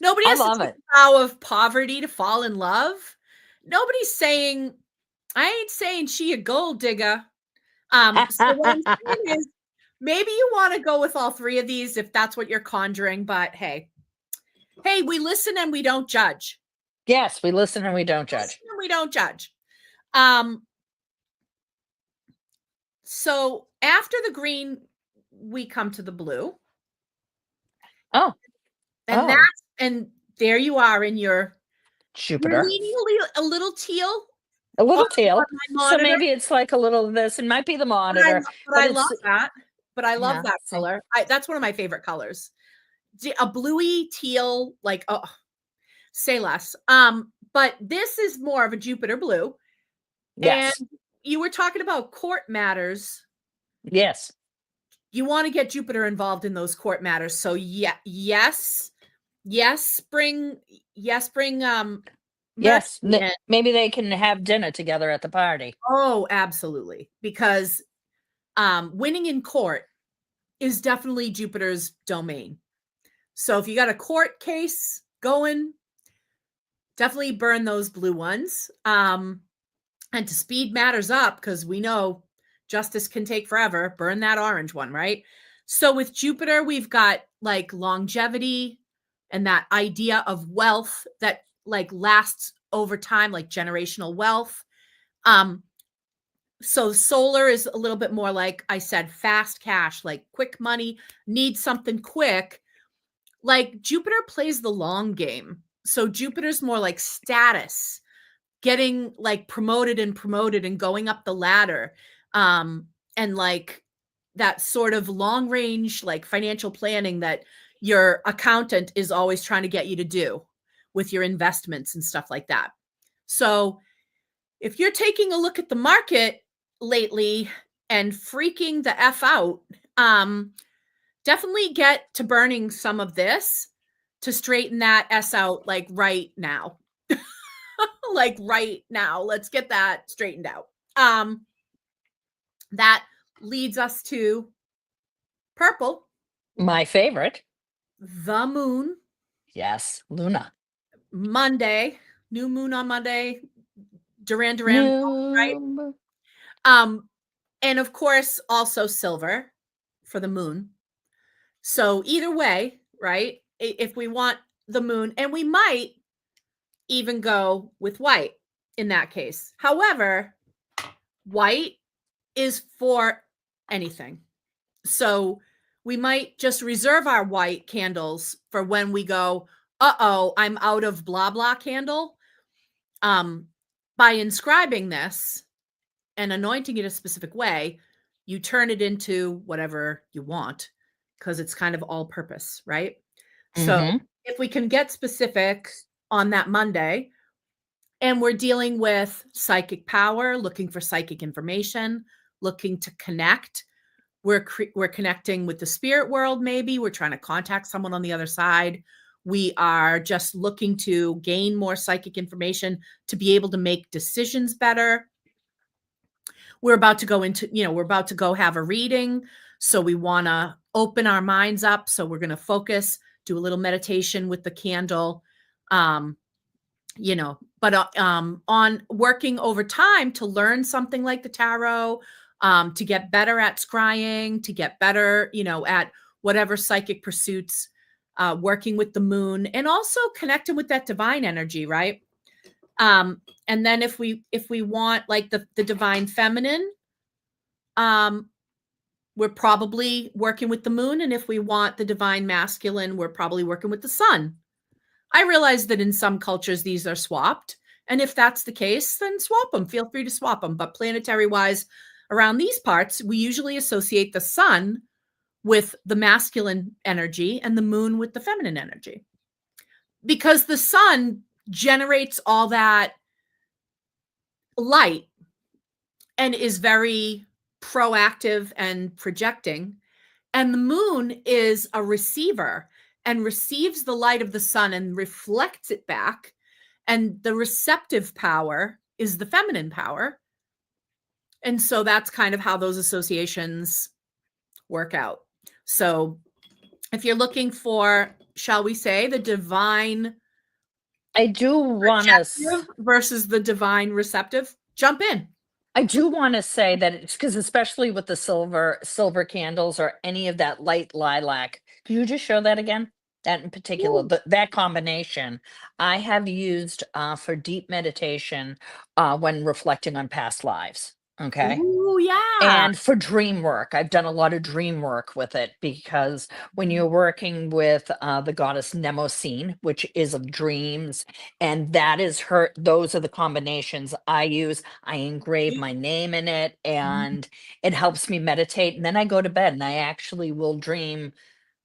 Nobody has to take the vow of poverty to fall in love. Nobody's saying, I ain't saying she a gold digger. So what I'm saying is maybe you want to go with all three of these if that's what you're conjuring, but hey, we listen and we don't judge. Yes, we listen and we don't judge. We don't judge. So after the green, we come to the blue. Oh. And there you are in your Jupiter. A little teal. A little teal. So maybe it's like a little of this. It might be the monitor. But I love that. But I love that color. That's one of my favorite colors. A bluey teal, like, oh, say less. But this is more of a Jupiter blue. Yes. And you were talking about court matters. Yes. You want to get Jupiter involved in those court matters. So yes, bring yes, maybe they can have dinner together at the party. Oh, absolutely. Because winning in court is definitely Jupiter's domain. So if you got a court case going, definitely burn those blue ones. And to speed matters up, because we know justice can take forever, burn that orange one, right? So with Jupiter, we've got like longevity and that idea of wealth that like lasts over time, like generational wealth. So solar is a little bit more like I said, fast cash, like quick money, need something quick. Like Jupiter plays the long game. So Jupiter's more like status, getting like promoted and going up the ladder. And like that sort of long range, like financial planning that your accountant is always trying to get you to do with your investments and stuff like that. So if you're taking a look at the market lately and freaking the F out, definitely get to burning some of this to straighten that S out like right now. Like right now. Let's get that straightened out. That leads us to purple. My favorite. The moon. Yes, Luna. Monday. New moon on Monday. Duran Duran, right? And of course, also silver for the moon. So either way, right? If we want the moon, and we might even go with white in that case. However, white is for anything. So we might just reserve our white candles for when we go, uh-oh, I'm out of blah, blah candle. By inscribing this and anointing it a specific way, you turn it into whatever you want because it's kind of all purpose, right? So Mm-hmm. if we can get specific on that Monday, and we're dealing with psychic power, looking for psychic information, looking to connect. We're connecting with the spirit world, maybe. We're trying to contact someone on the other side. We are just looking to gain more psychic information to be able to make decisions better. We're about to go into, we're about to go have a reading. So we want to open our minds up. So we're going to focus, do a little meditation with the candle. But on working over time to learn something like the tarot, to get better at scrying, to get better, at whatever psychic pursuits, working with the moon, and also connecting with that divine energy, right? And then if we want like the divine feminine, we're probably working with the moon. And if we want the divine masculine, we're probably working with the sun. I realize that in some cultures, these are swapped. And if that's the case, then swap them. Feel free to swap them. But planetary wise, around these parts, we usually associate the sun with the masculine energy and the moon with the feminine energy. Because the sun generates all that light and is very proactive and projecting. And the moon is a receiver and receives the light of the sun and reflects it back. And the receptive power is the feminine power. And so that's kind of how those associations work out. So if you're looking for, shall we say, the divine I do want to versus the divine receptive, jump in. I do want to say that it's because, especially with the silver candles or any of that light lilac, could you just show that again? That in particular, that combination, I have used for deep meditation when reflecting on past lives. Okay. Ooh, yeah. And for dream work, I've done a lot of dream work with it, because when you're working with the goddess Mnemosyne, which is of dreams, and that is her, those are the combinations I use. I engrave my name in it, and it helps me meditate. And then I go to bed and I actually will dream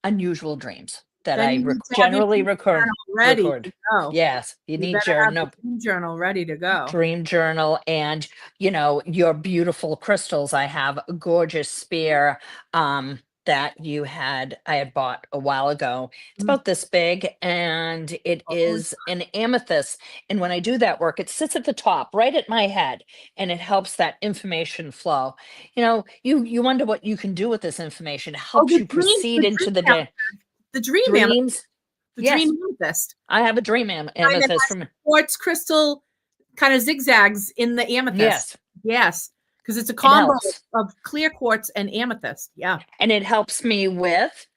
unusual dreams that Then I you need to have your generally dream record. journal ready to go. Yes, you need better your have the dream journal ready to go. dream journal, and your beautiful crystals. I have a gorgeous spear that I had bought a while ago. It's about this big, and it is an amethyst. And when I do that work, it sits at the top right at my head, and it helps that information flow. You wonder what you can do with this information. It helps you proceed into the day. The dream Dreams. The Yes. dream amethyst. I have a dream amethyst from quartz crystal kind of zigzags in the amethyst. Yes. Because it's a combo of clear quartz and amethyst. Yeah. And it helps me with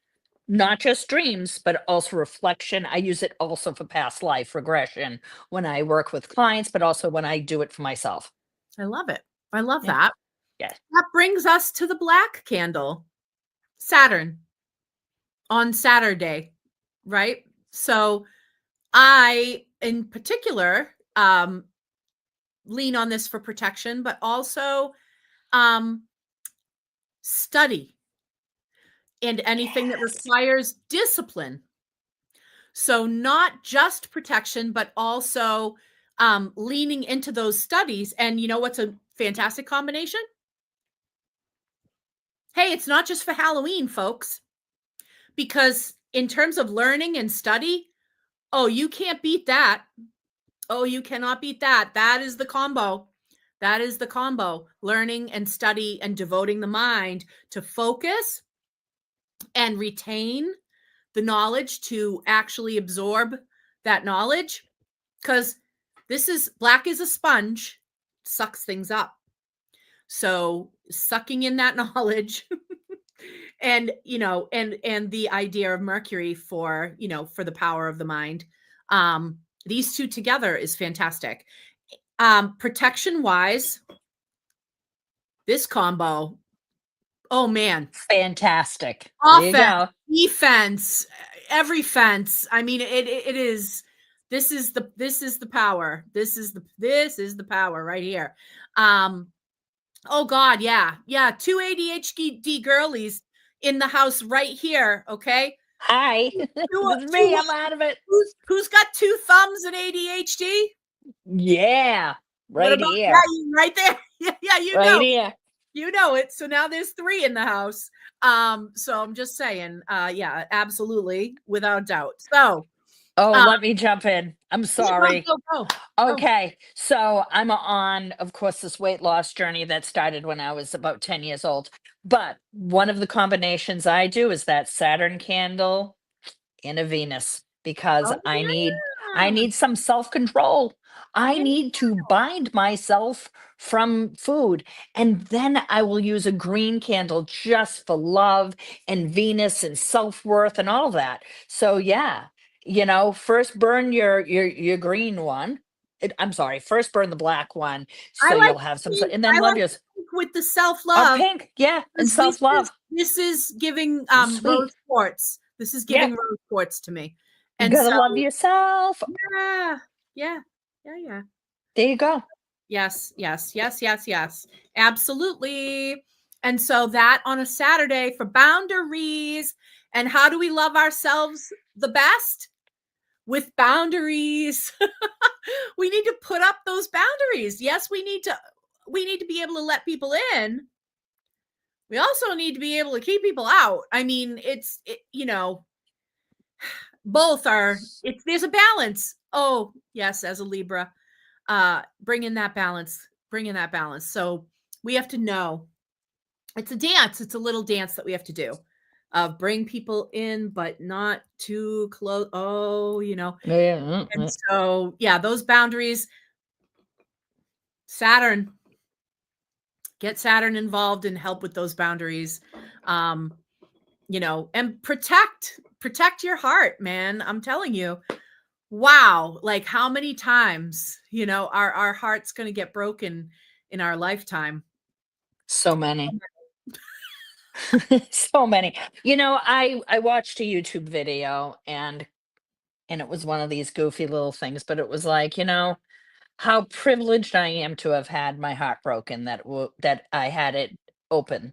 not just dreams, but also reflection. I use it also for past life regression when I work with clients, but also when I do it for myself. I love it. I love that. Yeah. That brings us to the black candle, Saturn, on Saturday, right? So I, in particular, lean on this for protection, but also study and anything that requires discipline. So not just protection, but also leaning into those studies. And you know what's a fantastic combination? Hey, it's not just for Halloween, folks, because in terms of learning and study, you can't beat that. You cannot beat that. That is the combo. That is the combo. Learning and study and devoting the mind to focus and retain the knowledge, to actually absorb that knowledge. Because black is a sponge, sucks things up. So sucking in that knowledge and, and the idea of Mercury for the power of the mind. These two together is fantastic. Protection wise, this combo, oh man, fantastic. Offense, defense, every fence. I mean, it is. This is the power. This is the power right here. Oh God, yeah. 2 ADHD girlies in the house right here. Okay, Hi, it's me. I'm out of it. Who's got 2 thumbs and ADHD? Yeah, What right about here. you right there? Yeah, you Right know. here. You know it. So now there's 3 in the house. So I'm just saying, yeah, absolutely, without doubt. So let me jump in. I'm sorry. Go. Okay, so I'm on, of course, this weight loss journey that started when I was about 10 years old. But one of the combinations I do is that Saturn candle in a Venus because Oh, I yeah. need some self-control. I need to bind myself from food, and then I will use a green candle just for love and Venus and self-worth and all that. So yeah, first burn your green one. I'm sorry, first burn the black one I so like you'll have some pink. and then I love like yours. pink with the Oh, self-love. pink, yeah, and This self-love. is giving rose Sweet. quartz. This is Yeah, giving rose quartz to me. you And gotta so love yourself. yeah. There you go. Yes. Absolutely. And so that on a Saturday for boundaries. And how do we love ourselves the best? With boundaries. We need to put up those boundaries. Yes, we need to be able to let people in. We also need to be able to keep people out. I mean, both are, there's a balance. Oh, yes, as a Libra, bring in that balance. So we have to know it's a dance. It's a little dance that we have to do. Bring people in, but not too close. Oh, Yeah. and so, yeah, those boundaries, Saturn, get Saturn involved and help with those boundaries. And protect your heart, man. I'm telling you, wow. Like how many times, our heart's going to get broken in our lifetime. So many. So many. I watched a YouTube video and it was one of these goofy little things, but it was like, how privileged I am to have had my heart broken that I had it open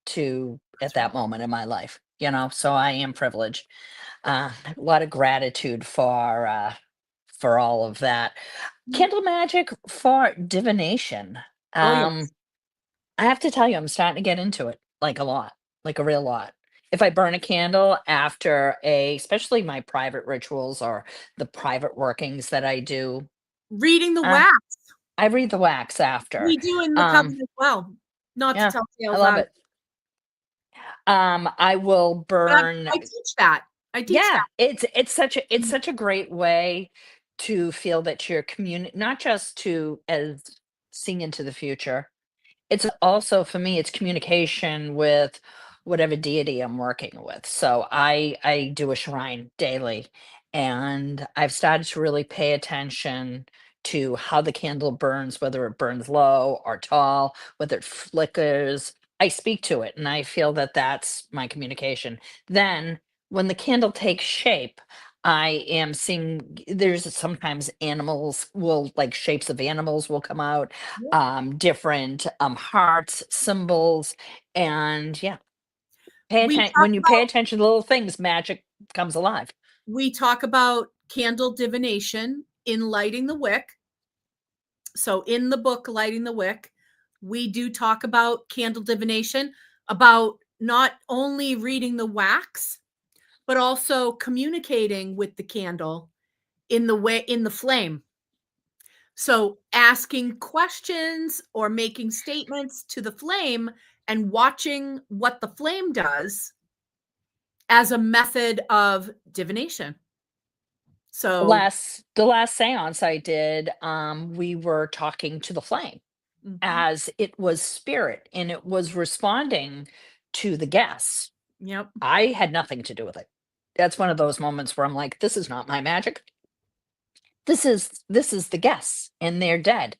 to at that moment in my life, so I am privileged. A lot of gratitude for all of that. Candle magic for divination. Oh, Um yes. I have to tell you, I'm starting to get into it, like a lot, like a real lot. If I burn a candle after especially my private rituals or the private workings that I do, Reading the uh, wax. I read the wax after. We do in the Um, coven as well. Not to yeah, tell I tales love out. it. I will But burn. I teach that. Yeah, it's such a great way to feel that you're not just to as seeing into the future. It's also for me, it's communication with whatever deity I'm working with. So I do a shrine daily, and I've started to really pay attention to how the candle burns, whether it burns low or tall, whether it flickers. I speak to it, and I feel that that's my communication. Then, when the candle takes shape, I am seeing there's sometimes animals will like shapes of animals will come out, different hearts, symbols, and yeah, We talk when you pay attention to little things, magic comes alive. we talk about candle divination in Lighting the Wick. So in the book Lighting the Wick, we do talk about candle divination, about not only reading the wax, but also communicating with the candle in the flame. So asking questions or making statements to the flame and watching what the flame does as a method of divination. So The last seance I did, we were talking to the flame as it was spirit and it was responding to the guests. Yep. I had nothing to do with it. That's one of those moments where I'm like, this is not my magic. This is the guests, and they're dead,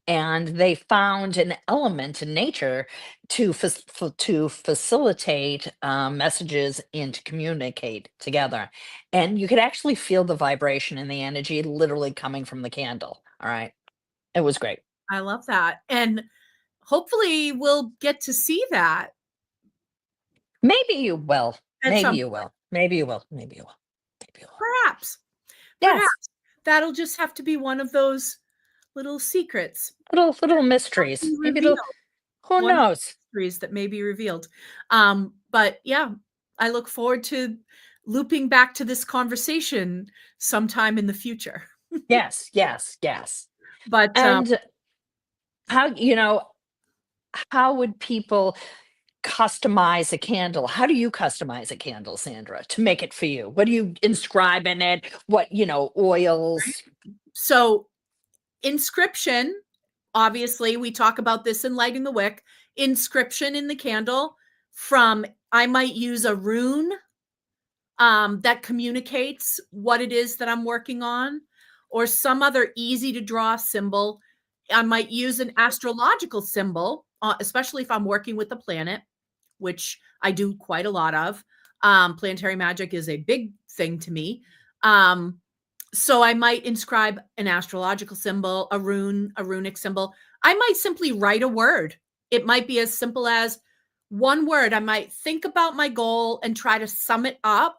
and they found an element in nature to facilitate messages and to communicate together, and you could actually feel the vibration and the energy literally coming from the candle. All right, it was great. I love that. And hopefully we'll get to see that Maybe you will. at Maybe some you will. Maybe you will. Maybe you will. Maybe you will. Perhaps. Yes. Perhaps. That'll just have to be one of those little secrets. Little mysteries. Maybe it'll, who One of the knows? mysteries that may be revealed. But yeah, I look forward to looping back to this conversation sometime in the future. Yes, yes, yes. But And how, how would people customize a candle? How do you customize a candle, Sandra, to make it for you? What do you inscribe in it? What, oils? so inscription, obviously, we talk about this in Lighting the Wick. Inscription in the candle I might use a rune that communicates what it is that I'm working on, or some other easy to draw symbol. I might use an astrological symbol, especially if I'm working with the planet, which I do quite a lot of. Planetary magic is a big thing to me. So I might inscribe an astrological symbol, a runic symbol. I might simply write a word. It might be as simple as one word. I might think about my goal and try to sum it up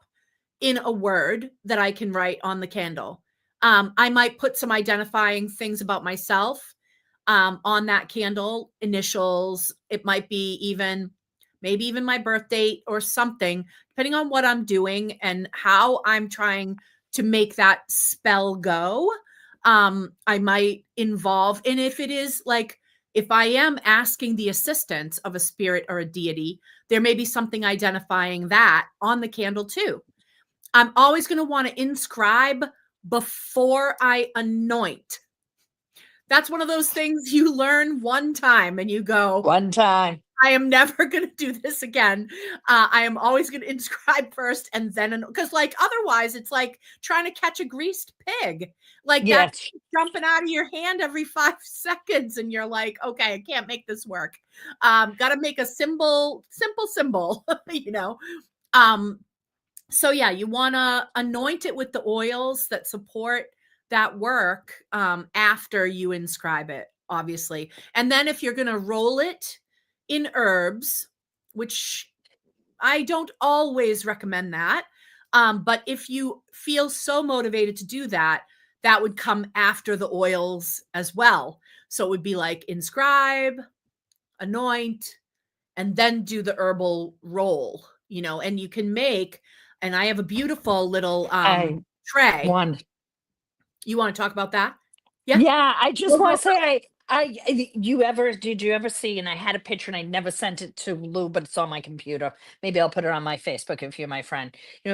in a word that I can write on the candle. I might put some identifying things about myself on that candle, initials. It might be maybe even my birth date or something, depending on what I'm doing and how I'm trying to make that spell go. I might involve, and if it is like, if I am asking the assistance of a spirit or a deity, there may be something identifying that on the candle too. I'm always going to want to inscribe before I anoint. That's one of those things you learn one time and you go, One time. I am never going to do this again. I am always going to inscribe first and then, because like otherwise it's like trying to catch a greased pig. Like that's jumping out of your hand every 5 seconds. And you're like, okay, I can't make this work. Got to make a simple symbol, So yeah, you want to anoint it with the oils that support that work after you inscribe it, obviously. And then if you're going to roll it in herbs, which I don't always recommend that, but if you feel so motivated to do that, that would come after the oils as well. So it would be like inscribe, anoint, and then do the herbal roll, and you can make, and I have a beautiful little tray. You want to talk about that? Yeah, I just want to say, did you ever see, and I had a picture and I never sent it to Lou, but it's on my computer. Maybe I'll put it on my Facebook if you're my friend.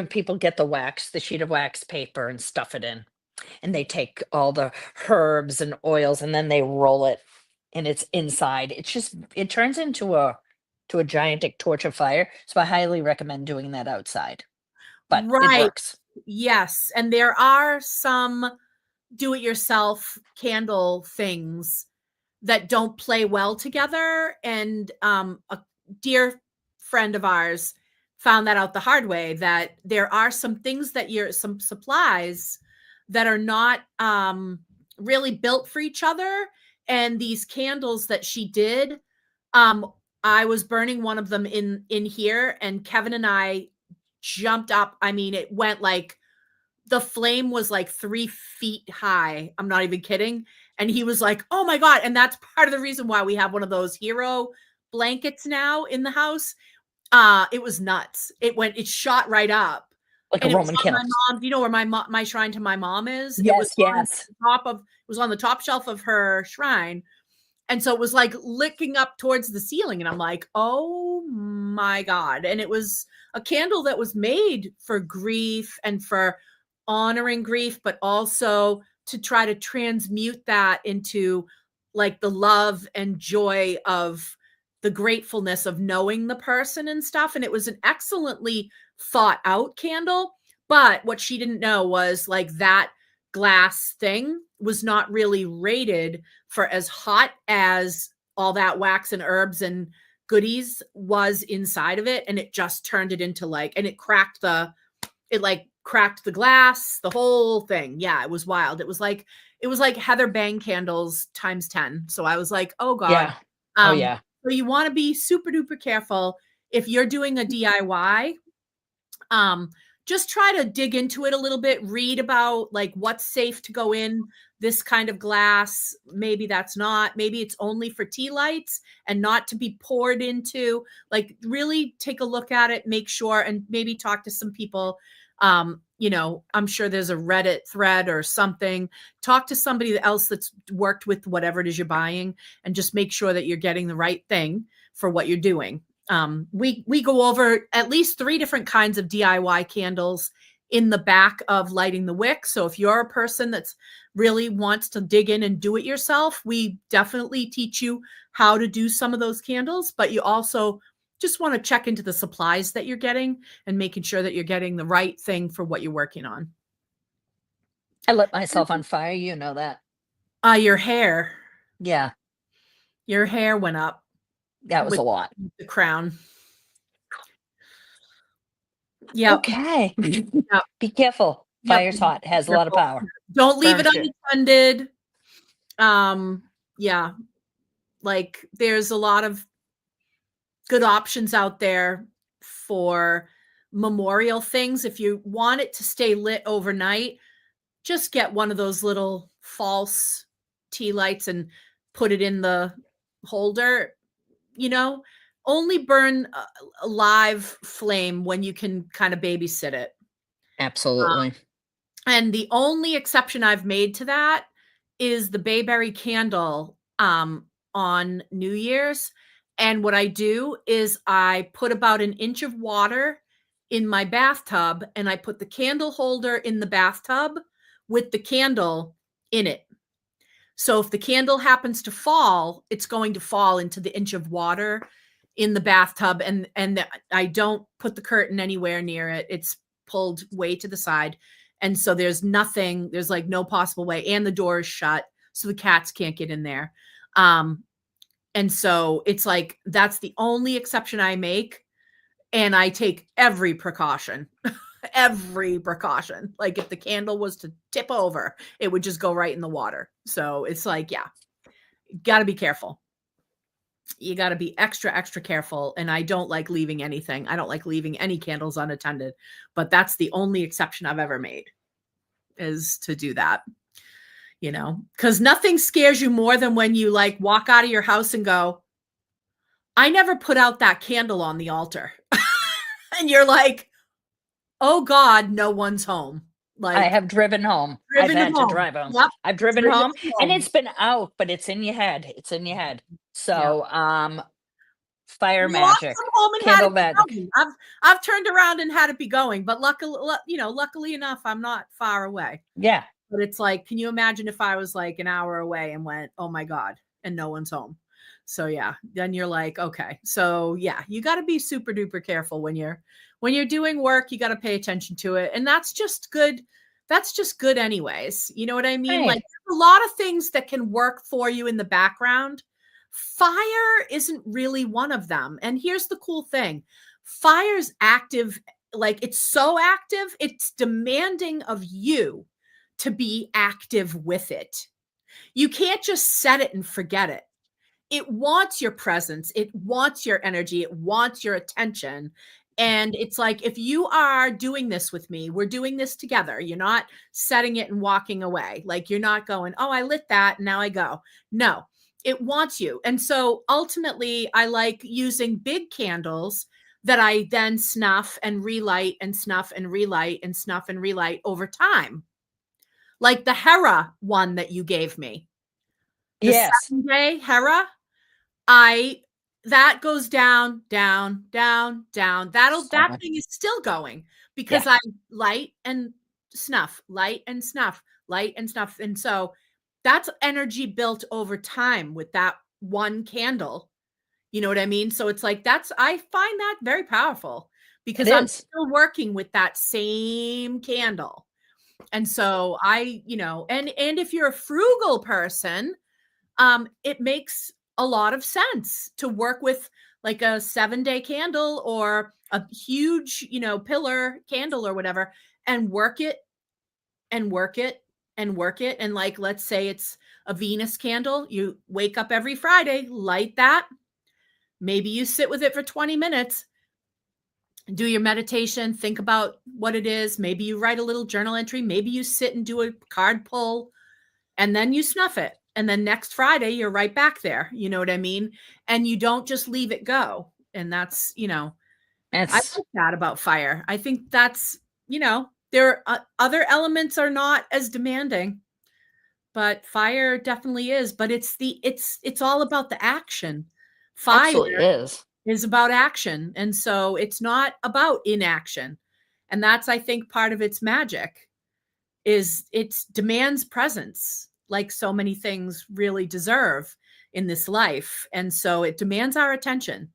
People get the sheet of wax paper and stuff it in, and they take all the herbs and oils and then they roll it and it's inside. It turns into a gigantic torch of fire. So I highly recommend doing that outside. But it works. Yes. And there are some do-it-yourself candle things that don't play well together. And a dear friend of ours found that out the hard way, that there are some things some supplies that are not really built for each other. And these candles that she did, I was burning one of them in here, and Kevin and I jumped up. I mean, it went like, the flame was like 3 feet high. I'm not even kidding. And he was like, oh my God. And that's part of the reason why we have one of those hero blankets now in the house. It was nuts. It shot right up. Like a Roman candle. My mom, where my shrine to my mom is? Yes, it was on the top shelf of her shrine. And so it was like licking up towards the ceiling. And I'm like, oh my God. And it was a candle that was made for grief and for honoring grief, but also to try to transmute that into like the love and joy of the gratefulness of knowing the person and stuff. And it was an excellently thought out candle. But what she didn't know was like that glass thing was not really rated for as hot as all that wax and herbs and goodies was inside of it. And it just turned it into and it cracked the glass, the whole thing. Yeah, it was wild. It was like Heather Bang candles times 10. So I was like, oh God. Yeah. Oh yeah. So you want to be super duper careful if you're doing a DIY. Just try to dig into it a little bit, read about like what's safe to go in this kind of glass. Maybe that's not, maybe it's only for tea lights and not to be poured into. Like really take a look at it, make sure, and maybe talk to some people. You know, I'm sure there's a Reddit thread or something. Talk to somebody else that's worked with whatever it is you're buying, and just make sure that you're getting the right thing for what you're doing. We go over at least 3 different kinds of DIY candles in the back of Lighting the Wick. So if you're a person that's really wants to dig in and do it yourself, we definitely teach you how to do some of those candles, but you also just want to check into the supplies that you're getting and making sure that you're getting the right thing for what you're working on. I lit myself on fire. You know that. Your hair Yeah, went up that was with a lot. the crown. Yeah. Okay. Yep. Be careful. Yep. Fire's hot. Has a lot of power. Don't leave it Burn shit. unattended. Yeah. Like there's a lot of good options out there for memorial things. If you want it to stay lit overnight, just get one of those little false tea lights and put it in the holder. You know, only burn a live flame when you can kind of babysit it. Absolutely. And the only exception I've made to that is the bayberry candle on New Year's. And what I do is I put about an inch of water in my bathtub, and I put the candle holder in the bathtub with the candle in it. So if the candle happens to fall, it's going to fall into the inch of water in the bathtub. And I don't put the curtain anywhere near it. It's pulled way to the side. And so there's like no possible way. And the door is shut, so the cats can't get in there. And so it's like, that's the only exception I make. And I take every precaution, every precaution. Like if the candle was to tip over, it would just go right in the water. So it's like, yeah, got to be careful. You got to be extra, extra careful. And I don't like leaving anything. I don't like leaving any candles unattended, but that's the only exception I've ever made, is to do that. You know, because nothing scares you more than when you like walk out of your house and go, I never put out that candle on the altar. And you're like, oh God, no one's home. Like I have driven home. I've had to drive home. Yep. I've driven home, and it's been out, but it's in your head. It's in your head. So, fire magic, candle magic. I've turned around and had it be going, but luckily enough, I'm not far away. Yeah. But it's like, can you imagine if I was like an hour away and went, oh my God, and no one's home? So yeah, then you're like, okay. So yeah, you got to be super duper careful when you're doing work. You got to pay attention to it. And that's just good. That's just good anyways. You know what I mean? Right. Like a lot of things that can work for you in the background. Fire isn't really one of them. And here's the cool thing. Fire's active. Like it's so active. It's demanding of you to be active with it. You can't just set it and forget it. It wants your presence. It wants your energy. It wants your attention. And it's like, if you are doing this with me, we're doing this together. You're not setting it and walking away. Like you're not going, oh, I lit that and now I go. No, it wants you. And so ultimately I like using big candles that I then snuff and relight and snuff and relight and snuff and relight over time. Like the Hera one that you gave me. The Yes. 7-day Hera. That goes down, down, down, down. That thing is still going because I light and snuff, light and snuff, light and snuff. And so that's energy built over time with that one candle. You know what I mean? So it's like, I find that very powerful because I'm still working with that same candle. And so and if you're a frugal person, it makes a lot of sense to work with like a 7-day candle or a huge, pillar candle or whatever, and work it and work it and work it. And like, let's say it's a Venus candle. You wake up every Friday, light that. Maybe you sit with it for 20 minutes do your meditation, think about what it is. Maybe you write a little journal entry. Maybe you sit and do a card pull, and then you snuff it. And then next Friday, you're right back there. You know what I mean? And you don't just leave it go. And that's, I It's like that about fire. I think that's, there are other elements are not as demanding, but fire definitely is. But it's all about the action. Fire absolutely is about action. And so it's not about inaction. And that's, I think, part of its magic is it demands presence, like so many things really deserve in this life. And so it demands our attention,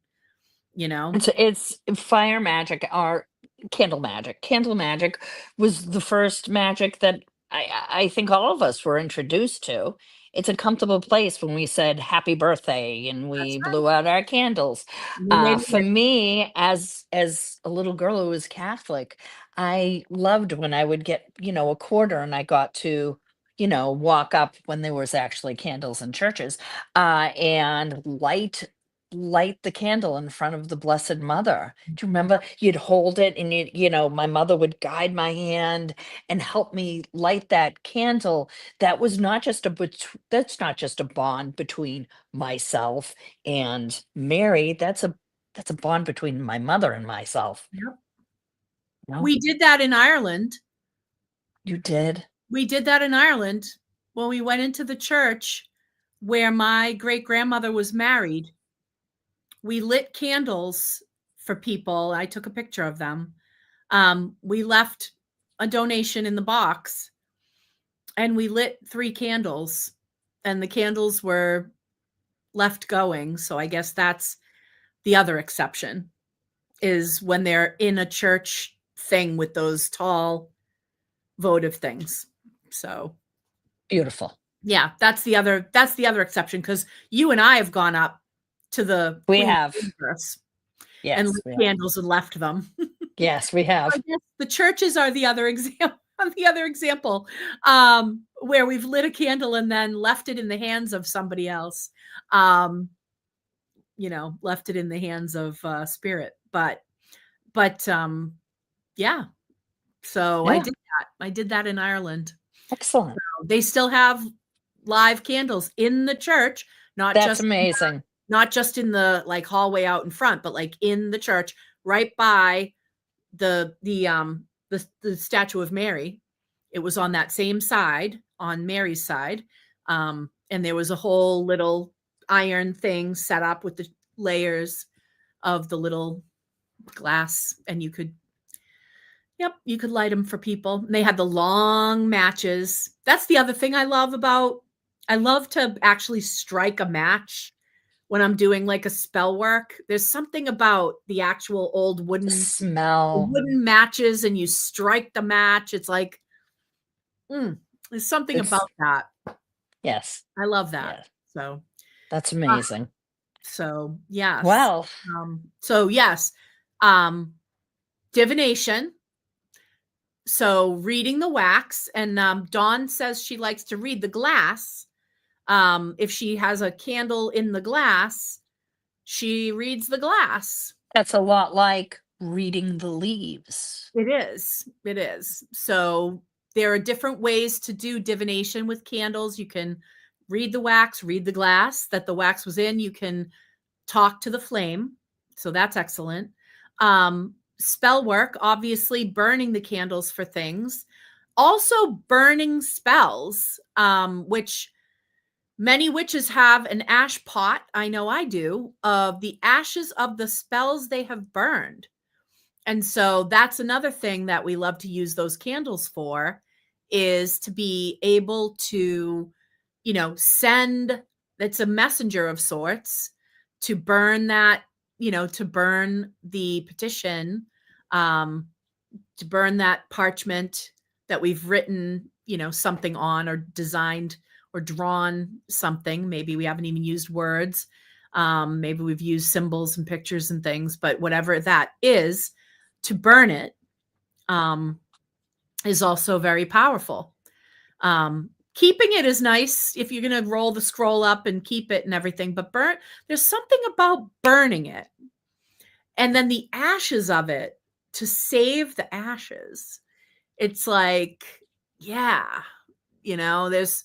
It's fire magic or candle magic. Candle magic was the first magic that I think all of us were introduced to. It's a comfortable place when we said happy birthday and That's we right. blew out our candles. We made For it. me, as a little girl who was Catholic, I loved when I would get, a quarter and I got to, walk up when there was actually candles in churches, and light the candle in front of the Blessed Mother. Do you remember? You'd hold it and my mother would guide my hand and help me light that candle. That was not just that's not just a bond between myself and Mary. That's a bond between my mother and myself. Yep. No, We did that in Ireland. you did. We did that in Ireland when we went into the church where my great grandmother was married. We lit candles for people. I took a picture of them. We left a donation in the box and we lit 3 candles, and the candles were left going. So I guess that's the other exception, is when they're in a church thing with those tall votive things. So Beautiful. yeah, that's the other exception, because you and I have gone up to the We Queen have. Empress Yes. and lit candles and left them. Yes, we have. I guess the churches are the other example. Where we've lit a candle and then left it in the hands of somebody else. Left it in the hands of spirit. But yeah. So I Yeah. did that. I did that in Ireland. Excellent. They still have live candles in the church, That's amazing. not just in the like hallway out in front, but like in the church, right by the statue of Mary. It was on that same side, on Mary's side. And there was a whole little iron thing set up with the layers of the little glass, and you could light them for people. And they had the long matches. That's the other thing I love to actually strike a match when I'm doing like a spell work. There's something about the actual old wooden smell, wooden matches, and you strike the match. It's like, there's something about that. Yes. I love that. Yeah. So that's amazing. So yes. Well, so yes, divination. So reading the wax, and Dawn says she likes to read the glass. If she has a candle in the glass, she reads the glass. That's a lot like reading the leaves. It is. It is. So there are different ways to do divination with candles. You can read the wax, read the glass that the wax was in. You can talk to the flame. So that's excellent. Spell work, obviously burning the candles for things. Also burning spells, which many witches have an ash pot, I know I do, of the ashes of the spells they have burned. And so that's another thing that we love to use those candles for, is to be able to, send, it's a messenger of sorts, to burn that, to burn the petition, to burn that parchment that we've written, something on, or designed or drawn something. Maybe we haven't even used words. Maybe we've used symbols and pictures and things, but whatever that is, to burn it is also very powerful. Keeping it is nice if you're going to roll the scroll up and keep it and everything, but there's something about burning it. And then the ashes of it to save the ashes. It's like, yeah, there's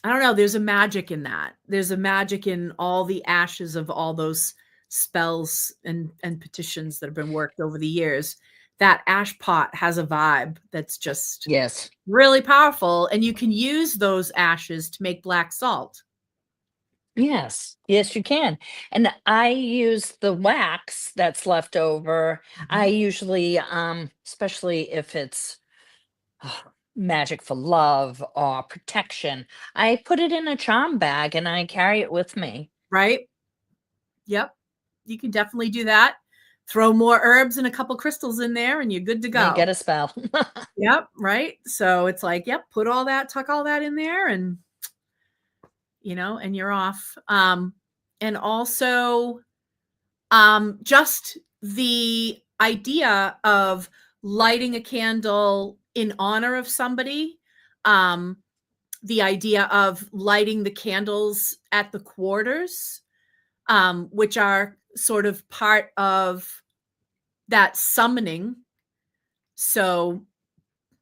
a magic in that. There's a magic in all the ashes of all those spells and petitions that have been worked over the years. That ash pot has a vibe that's just really powerful, and you can use those ashes to make black salt. Yes, you can. And I use the wax that's left over. I usually, especially if it's magic for love or protection, I put it in a charm bag and I carry it with me. Right? Yep. You can definitely do that. Throw more herbs and a couple crystals in there and you're good to go. You get a spell. Yep. Right. So it's like, yep, tuck all that in there and, and you're off. And also, just the idea of lighting a candle in honor of somebody, the idea of lighting the candles at the quarters, which are sort of part of that summoning. So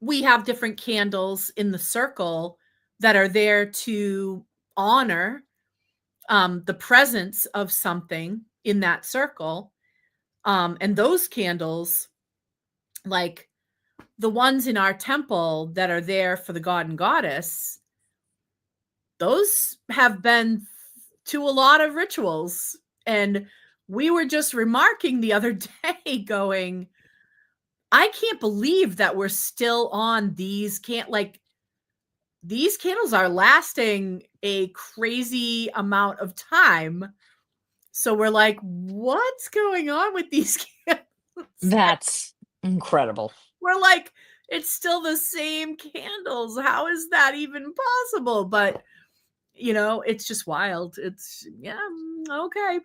we have different candles in the circle that are there to honor the presence of something in that circle. And those candles, like the ones in our temple that are there for the god and goddess, those have been to a lot of rituals. And we were just remarking the other day going, I can't believe that we're still on these these candles are lasting a crazy amount of time. So we're like, what's going on with these candles? That's incredible. We're like, it's still the same candles. How is that even possible? But, it's just wild. It's, okay.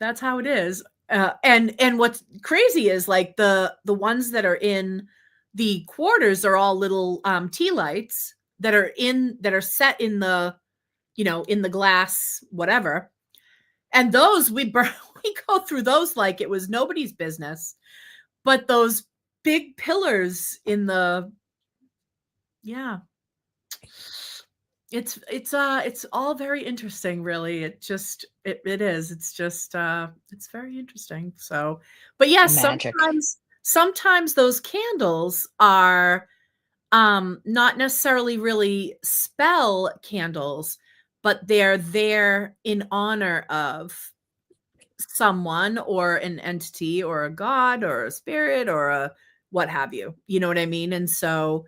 That's how it is. And what's crazy is like the ones that are in the quarters are all little tea lights that are set in the, in the glass, whatever. And those we go through those like it was nobody's business. But those big pillars in the, it's all very interesting, really. It is. It's just it's very interesting. So, but yes, sometimes those candles are not necessarily really spell candles, but they're there in honor of someone or an entity or a god or a spirit or a what have you. You know what I mean? And so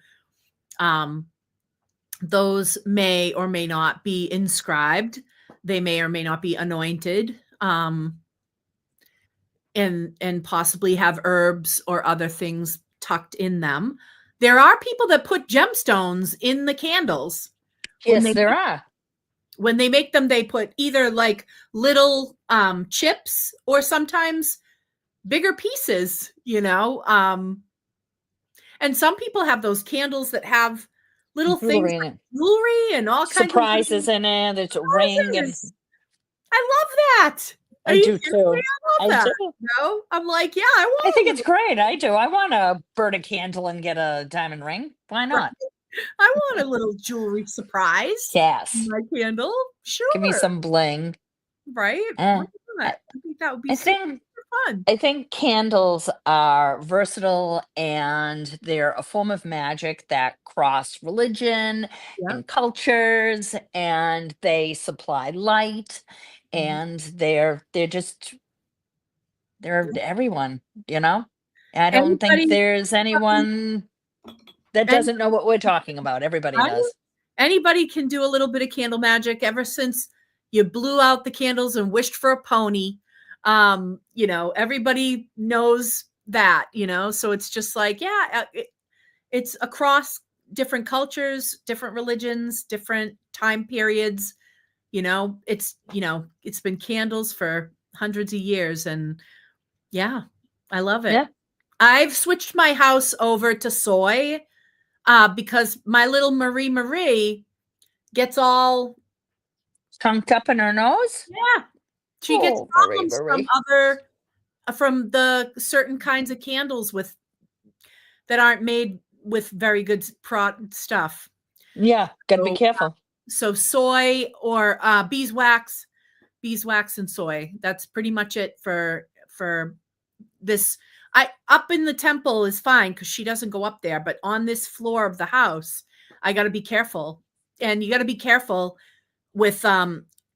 those may or may not be inscribed. They may or may not be anointed, and possibly have herbs or other things tucked in them. There are people that put gemstones in the candles. Yes, there are. When they make them, they put either like little chips or sometimes bigger pieces, and some people have those candles that have little things like jewelry and all kinds of surprises in it. There's a ring. And I love that. I do too. I love that. No, I'm like, yeah, I think it's great. I do. I want to burn a candle and get a diamond ring. Why not? I want a little jewelry surprise. Yes. My candle. Sure. Give me some bling. Right? I think that would be super fun. I think candles are versatile and they're a form of magic that cross religion and cultures, and they supply light, and they're everyone, I don't think there's anyone that doesn't know what we're talking about. Everybody does. Anybody can do a little bit of candle magic. Ever since you blew out the candles and wished for a pony, everybody knows that, so it's just like, it's across different cultures, different religions, different time periods. It's been candles for hundreds of years, and I love it. Yeah. I've switched my house over to soy because my little Marie gets all chunked up in her nose. Yeah. She gets problems from from the certain kinds of candles that aren't made with very good stuff. Yeah, gotta be careful. So soy or beeswax and soy. That's pretty much it for this. Up in the temple is fine because she doesn't go up there, but on this floor of the house, I got to be careful. And you got to be careful with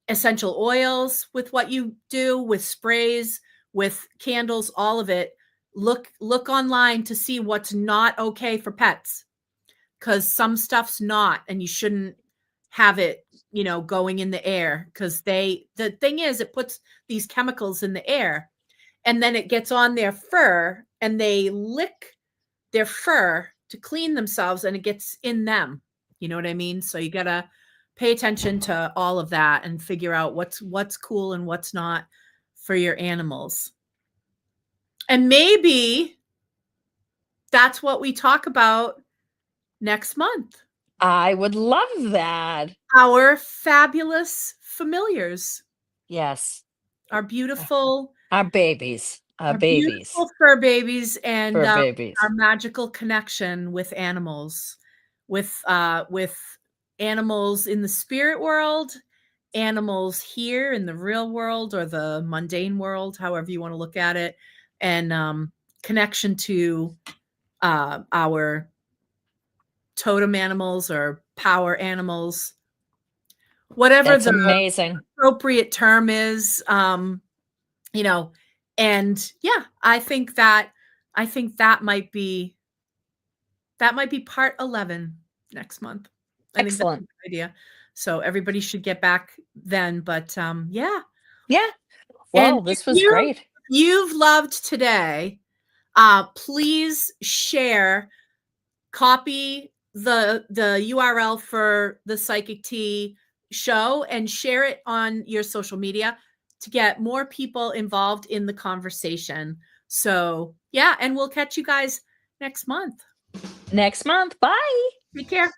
essential oils, with what you do, with sprays, with candles, all of it. Look online to see what's not okay for pets, because some stuff's not, and you shouldn't have it, going in the air, because the thing is, it puts these chemicals in the air, and then it gets on their fur, and they lick their fur to clean themselves, and it gets in them. You know what I mean? So you gotta pay attention to all of that and figure out what's cool and what's not for your animals. And maybe that's what we talk about next month. I would love that. Our fabulous familiars. Yes. Our beautiful. Our babies. Our babies. Beautiful fur babies, and Fur babies. our magical connection with animals, with animals in the spirit world, animals here in the real world or the mundane world, however you want to look at it, and connection to our totem animals or power animals, whatever That's the amazing. appropriate term is, and yeah, I think that might be part 11 next month. I think that's a Excellent. good idea. So everybody should get back then, but yeah. Well, And this was great. You've loved today. Please share, copy the URL for the Psychic Tea show and share it on your social media to get more people involved in the conversation. So yeah, and we'll catch you guys next month. Bye. Take care.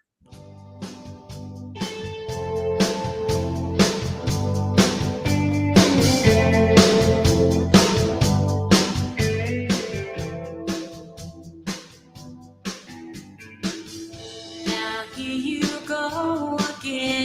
Now here you go again.